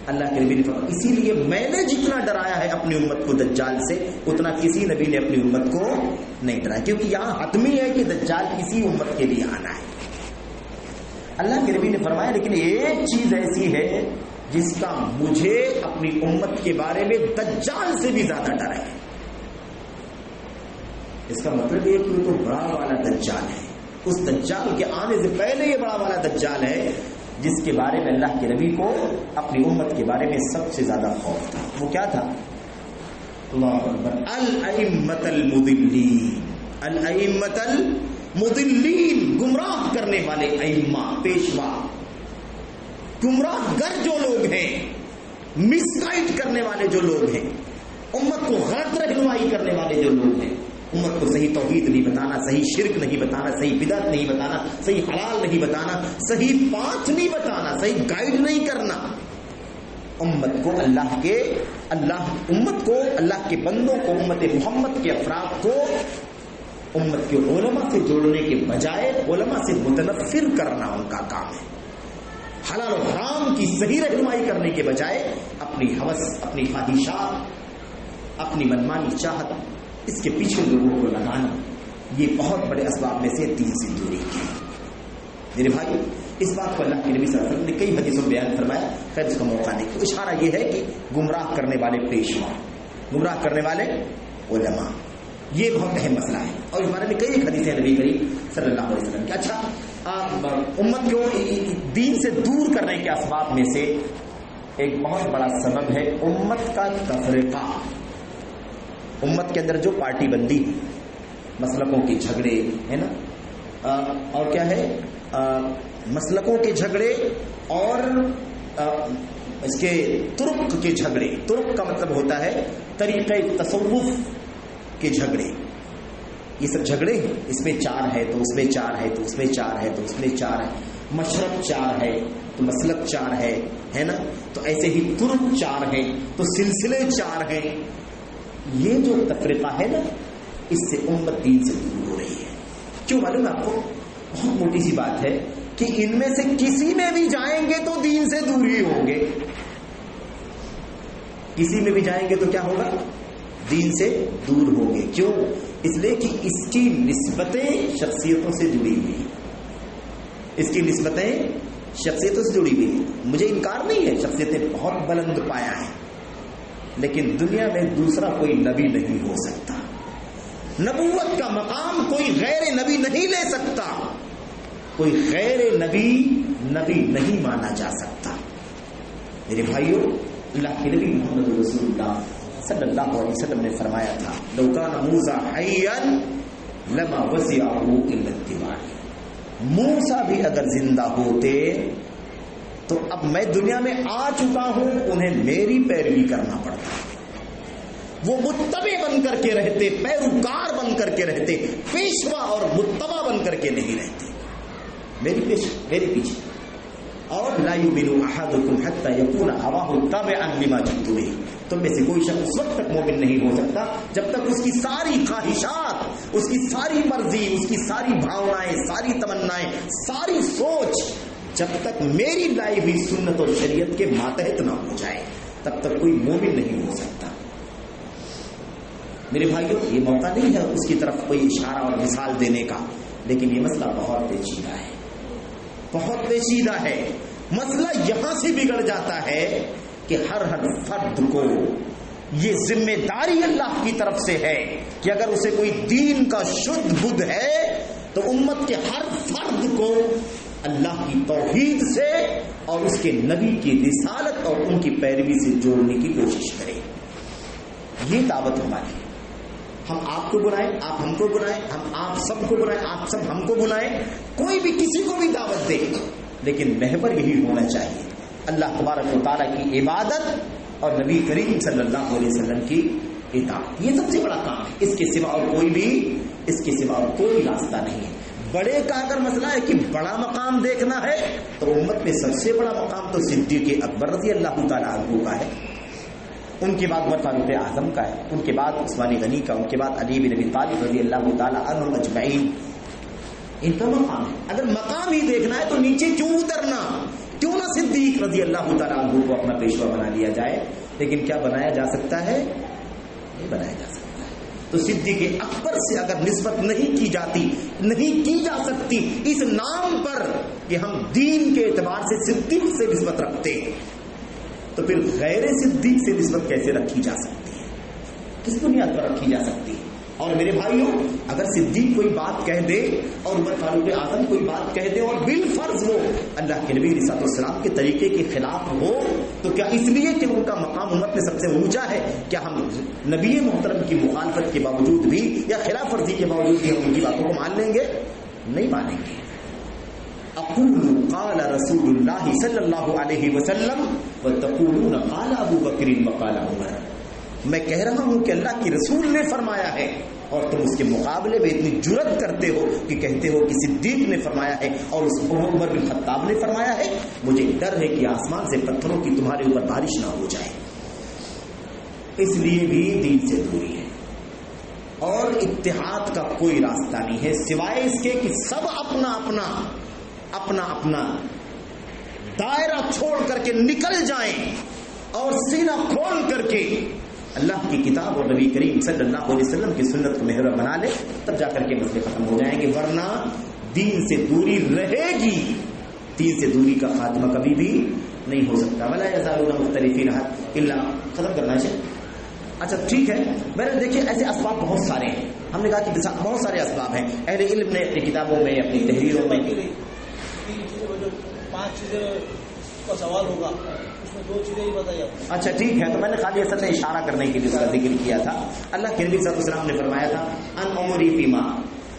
اللہ کے نبی نے فرمایا. اسی لیے میں نے جتنا ڈرایا ہے اپنی امت کو دجال سے اتنا کسی نبی نے اپنی امت کو نہیں ڈرایا، کیونکہ یہاں حتمی ہے کہ دجال کسی امت کے لیے آنا ہے. اللہ کے نبی نے فرمایا لیکن ایک چیز ایسی ہے جس کا مجھے اپنی امت کے بارے میں دجال سے بھی زیادہ ڈر ہے. اس کا مطلب یہ کہ وہ تو بڑا والا دجال ہے. اس دجال کے آنے سے پہلے یہ بڑا والا دجال ہے جس کے بارے میں اللہ کے نبی کو اپنی امت کے بارے میں سب سے زیادہ خوف تھا. وہ کیا تھا؟ اللہ اکبر. الائمۃ المضلین، الائمۃ المضلین، گمراہ کرنے والے ائمہ، پیشوا، گمراہ گر جو لوگ ہیں، مس گائیڈ کرنے والے جو لوگ ہیں، امت کو غلط رہنمائی کرنے والے جو لوگ ہیں، امت کو صحیح توحید نہیں بتانا، صحیح شرک نہیں بتانا، صحیح بدعت نہیں بتانا، صحیح حلال نہیں بتانا، صحیح پاتھ نہیں بتانا، صحیح گائیڈ نہیں کرنا. امت کو اللہ کے بندوں کو، امت محمد کے افراد کو امت کے علماء سے جوڑنے کے بجائے علماء سے متنفر کرنا ان کا کام ہے. حلال و حرام کی صحیح رہنمائی کرنے کے بجائے اپنی ہوس، اپنی خواہشات، اپنی منمانی چاہت، اس کے پیچھے لوگوں کو لگانا، یہ بہت بڑے اسباب میں سے دین سے دوری کی. میرے بھائی اس بات کو اللہ کے نبی صلی اللہ علیہ وسلم نے کئی حدیثوں میں بیان فرمایا. خیر اس کا موقع نہیں. تو اشارہ یہ ہے کہ گمراہ کرنے والے پیشوا، گمراہ کرنے والے علماء، یہ بہت اہم مسئلہ ہے. اور اس بارے میں کئی ایک حدیثیں نبی کریم صلی اللہ علیہ وسلم کی. اچھا امت کو دین سے دور کرنے کے اسباب میں سے ایک بہت بڑا سبب ہے امت کا تفرقہ. امت کے اندر جو پارٹی بندی، مسلکوں کے جھگڑے ہے نا، اور کیا ہے، مسلکوں کے جھگڑے اور اس کے طرق کے جھگڑے. طرق کا مطلب ہوتا ہے طریقہ تصوف کے جھگڑے. یہ سب جھگڑے ہیں، اس میں 4 ہے تو اس میں 4 ہے تو اس میں 4 ہے تو اس میں 4 ہے، مشرق 4 ہے تو مسلک 4 ہے نا. تو ایسے ہی طرق 4 ہیں تو سلسلے 4 ہیں. یہ جو تفریقہ ہے نا، اس سے امت دین سے دور ہو رہی ہے. کیوں معلوم ہے آپ کو؟ بہت موٹی سی بات ہے کہ ان میں سے کسی میں بھی جائیں گے تو دین سے دور ہی ہوں گے. کسی میں بھی جائیں گے تو کیا ہوگا؟ دین سے دور ہوں گے. کیوں؟ اس لیے کہ اس کی نسبتیں شخصیتوں سے جڑی ہوئی، اس کی نسبتیں شخصیتوں سے جڑی ہوئی. مجھے انکار نہیں ہے، شخصیتیں بہت بلند پایا ہیں، لیکن دنیا میں دوسرا کوئی نبی نہیں ہو سکتا. نبوت کا مقام کوئی غیر نبی نہیں لے سکتا. کوئی غیر نبی نہیں مانا جا سکتا. میرے بھائیوں، اللہ کے نبی محمد رسول اللہ صلی اللہ علیہ وسلم نے فرمایا تھا، لو کان موسیٰ حیا لما وسعہ الا اتباعی. موسیٰ بھی اگر زندہ ہوتے تو اب میں دنیا میں آ چکا ہوں، انہیں میری پیروی کرنا پڑتا. وہ متبع بن کر کے رہتے، پیروکار بن کر کے رہتے، پیشوا اور متبع بن کر کے نہیں رہتے. میرے پیچھے. اور لا یؤمن احدکم حتی یکون هواه تابعا لما جئت به، تم میں سے کوئی شخص اس وقت تک مومن نہیں ہو سکتا جب تک اس کی ساری خواہشات، اس کی ساری مرضی، اس کی ساری بھاونائیں، ساری تمنائیں، ساری سوچ جب تک میری لائی ہوئی سنت اور شریعت کے ماتحت نہ ہو جائے تب تک کوئی مومن نہیں ہو سکتا۔ میرے بھائیوں، یہ موقع نہیں ہے اس کی طرف کوئی اشارہ اور مثال دینے کا، لیکن یہ مسئلہ بہت پیچیدہ ہے، بہت پیچیدہ ہے۔ مسئلہ یہاں سے بگڑ جاتا ہے کہ ہر فرد کو یہ ذمہ داری اللہ کی طرف سے ہے کہ اگر اسے کوئی دین کا شدھ بدھ ہے تو امت کے ہر فرد کو اللہ کی توحید سے اور اس کے نبی کی رسالت اور ان کی پیروی سے جوڑنے کی کوشش کرے۔ یہ دعوت ہماری ہے۔ ہم آپ کو بلائیں، آپ ہم کو بلائیں، ہم آپ سب کو بلائیں، آپ سب ہم کو بلائیں، کوئی بھی کسی کو بھی دعوت دے، لیکن محور یہی ہونا چاہیے، اللہ تبارک و تعالیٰ کی عبادت اور نبی کریم صلی اللہ علیہ وسلم کی اطاعت۔ یہ سب سے بڑا کام ہے، اس کے سوا اور کوئی راستہ نہیں ہے۔ بڑے کا اگر مسئلہ ہے کہ بڑا مقام دیکھنا ہے تو امت میں سب سے بڑا مقام تو صدیق اکبر رضی اللہ تعالیٰ عنہ کا ہے، ان کے بعد عمر فاروق اعظم کا ہے، ان کے بعد عثمان غنی کا، ان کے بعد علی بن ابی طالب رضی اللہ تعالیٰ عنہ اجمعین، ان کا مقام ہے۔ اگر مقام ہی دیکھنا ہے تو نیچے کیوں اترنا، کیوں نہ صدیق رضی اللہ تعالیٰ عنہ کو اپنا پیشوا بنا لیا جائے، لیکن کیا بنایا جا سکتا ہے؟ نہیں بنایا جا سکتا۔ تو صدیق اکبر سے اگر نسبت نہیں کی جاتی، نہیں کی جا سکتی اس نام پر کہ ہم دین کے اعتبار سے صدیق سے نسبت رکھتے ہیں، تو پھر غیر صدیق سے نسبت کیسے رکھی جا سکتی ہے، کس بنیاد پر رکھی جا سکتی ہے؟ اور میرے بھائیوں، اگر صدیق کوئی بات کہہ دے اور عمر فاروق اعظم کوئی بات کہہ دے اور بالفرض وہ اللہ کے نبی علیہ السلام کے طریقے کے خلاف ہو، تو کیا اس لیے کہ ان کا مقام امت میں سب سے اونچا ہے کیا ہم نبی محترم کی مخالفت کے باوجود بھی یا خلاف ورزی کے باوجود بھی ہم ان کی باتوں کو مان لیں گے؟ نہیں مانیں گے۔ اقول قال رسول اللہ صلی اللہ علیہ وسلم وتقولون قال ابو بکر وقال عمر، میں کہہ رہا ہوں کہ اللہ کے رسول نے فرمایا ہے اور تم اس کے مقابلے میں اتنی جرأت کرتے ہو کہ کہتے ہو کہ صدیق نے فرمایا ہے اور اس عمر بن خطاب نے فرمایا ہے۔ مجھے ڈر ہے کہ آسمان سے پتھروں کی تمہارے اوپر بارش نہ ہو جائے، اس لیے بھی دین سے دوری ہے اور اتحاد کا کوئی راستہ نہیں ہے سوائے اس کے کہ سب اپنا اپنا دائرہ چھوڑ کر کے نکل جائیں اور سینہ کھول کر کے اللہ کی کتاب اور نبی کریم صلی اللہ علیہ وسلم کی سنت کو محور بنا لے، تب جا کر کے مسئلے ختم ہو جائیں گے، ورنہ دین سے دوری رہے گی، دین سے دوری کا خاتمہ کبھی بھی نہیں ہو سکتا۔ ولا یزالون مختلفین الا، ختم کرنا ہے۔ اچھا ٹھیک ہے، میں نے دیکھیے ایسے اسباب بہت سارے ہیں، ہم نے کہا کہ بہت سارے اسباب ہیں، اہل علم نے اپنی کتابوں میں اپنی تحریروں میں 5 چیزیں کا سوال ہوگا، اس میں 2 چیزیں ہی بتائی آپ نے۔ اچھا ٹھیک ہے، تو میں نے خالی اصل میں اشارہ کرنے کے لیے اس کا ذکر کیا تھا۔ اللہ کے نبی صلی اللہ علیہ وسلم نے فرمایا تھا ان عمری فیما،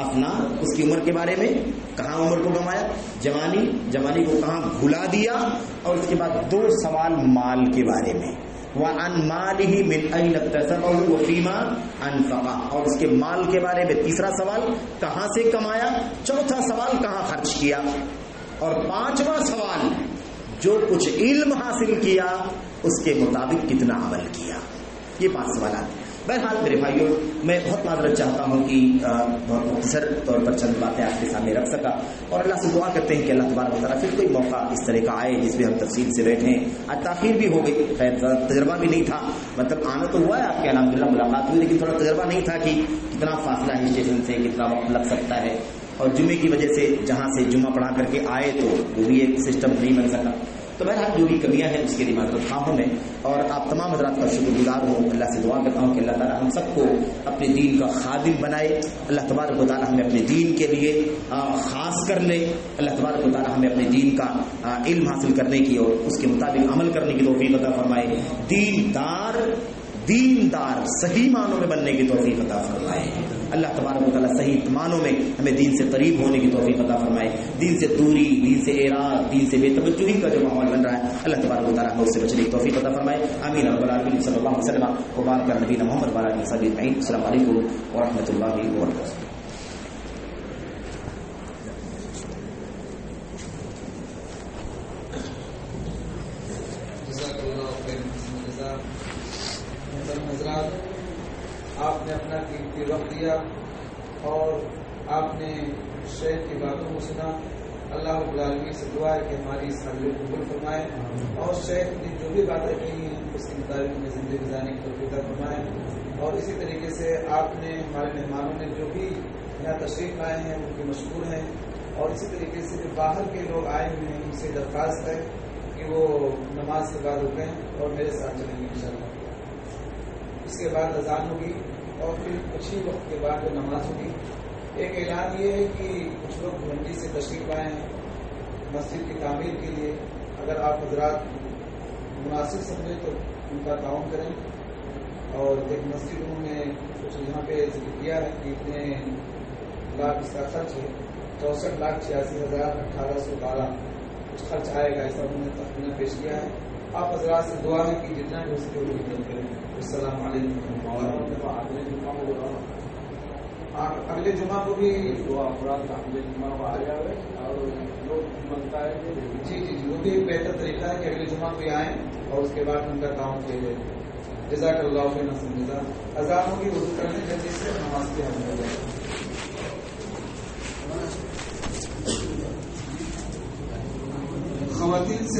اپنا اس کی عمر کے بارے میں، کہاں عمر کو گنوایا، جوانی کو کہاں بھلا دیا، اور اس کے بعد 2 سوال مال کے بارے میں، وَعَنْ مَالِهِ مِنْ أَيْنَ اكْتَسَبَهُ وَفِيمَا أَنْفَقَهُ، اور اس کے مال کے بارے میں 3 سوال کہاں سے کمایا، 4 سوال کہاں خرچ کیا، اور 5واں سوال جو کچھ علم حاصل کیا اس کے مطابق کتنا عمل کیا۔ یہ 5 سوالات۔ بہرحال میرے بھائیوں، میں بہت معذرت چاہتا ہوں کہ بہت مختصر طور پر چند باتیں آپ کے سامنے رکھ سکا، اور اللہ سے دعا کرتے ہیں کہ اللہ تبارک و تعالیٰ پھر کوئی موقع اس طرح کا آئے جس میں ہم تفصیل سے بیٹھیں۔ آج تاخیر بھی ہو گئی، خیر تجربہ بھی نہیں تھا، مطلب آنا تو ہوا ہے آپ کے الحمدللہ ملاقات ہوئی، لیکن تھوڑا تجربہ نہیں تھا کہ کتنا فاصلہ ہے اسٹیشن سے، کتنا وقت لگ سکتا ہے، اور جمعے کی وجہ سے جہاں سے جمعہ پڑھا کر کے آئے تو وہ بھی ایک سسٹم نہیں بن سکا۔ تو بہرحال جو بھی کمیاں ہیں اس کے لیے معذرت خواہ ہوں میں، اور آپ تمام حضرات کا شکر گزار ہوں۔ اللہ سے دعا کرتا ہوں کہ اللہ تعالیٰ ہم سب کو اپنے دین کا خادم بنائے، اللہ تبارک و تعالیٰ ہمیں اپنے دین کے لیے خاص کر لے، اللہ تبارک و تعالیٰ ہمیں اپنے دین کا علم حاصل کرنے کی اور اس کے مطابق عمل کرنے کی توفیق عطا فرمائے، دیندار صحیح معنوں میں بننے کی توفیق عطا فرمائے، اللہ تبارک و تعالیٰ صحیح معنوں میں ہمیں دین سے قریب ہونے کی توفیق عطا فرمائے، دین سے دوری، دین سے اعراض، دین سے بے توجہی کا جو ماحول بن رہا ہے اللہ تبارک و تعالیٰ ہمیں اس سے بچنے کی توفیق عطا فرمائے، آمین رب العالمین، صلی اللہ علیہ وسلم وبارک علی نبینا محمد وعلی آلہ وصحبہ اجمعین۔ السلام علیکم ورحمۃ اللہ وبرکاتہ۔ قیمتی وقت دیا اور آپ نے شیخ کی باتوں کو سنا. اللہ رب العالمین سے دعا ہے کہ ہماری اس حاضری کو قبول فرمائے اور شیخ نے جو بھی باتیں کہی ہیں اس کے مطابق میں زندگی گزارنے کی توفیق عطا فرمائے. اور اسی طریقے سے آپ نے ہمارے مہمانوں نے جو بھی یہاں تشریف لائے ہیں ان کے مشکور ہیں. اور اسی طریقے سے جو باہر کے لوگ آئے ہوئے ہیں ان سے درخواست ہے کہ وہ نماز کے بعد رکیں اور میرے ساتھ چلیں گے انشاءاللہ. اس کے بعد اذان ہوگی اور پھر کچھ ہی وقت کے بعد جو نماز ہوگی. ایک اعلان یہ ہے کہ کچھ لوگ بھنڈی سے تشریف آئے ہیں مسجد کی تعمیر کے لیے. اگر آپ حضرات مناسب سمجھیں تو ان کا تعاون کریں. اور ایک مسجد انہوں نے کچھ یہاں پہ ذکر کیا ہے کہ اتنے لاکھ اس کا خرچ ہے 64,86,1812 کچھ خرچ آئے گا ایسا انہوں نے تخمینہ پیش کیا ہے. آپ حضرات سے دعا ہے کہ جتنا بھی ہو سکے وہ مدد کریں. السلام علیکم. اگلے جمعہ کو بھی دعا افراد اگلے جمعہ کو آ جائے اور جو بنتا ہے جی وہ بھی ایک بہتر طریقہ ہے کہ اگلے جمعہ کو آئیں اور اس کے بعد ان کا تعاون کیا جائے. جزاک اللہ خیر. اذان ہوگی وضو کرنے جلدی سے نماز کے حل ہو جائے. خواتین سے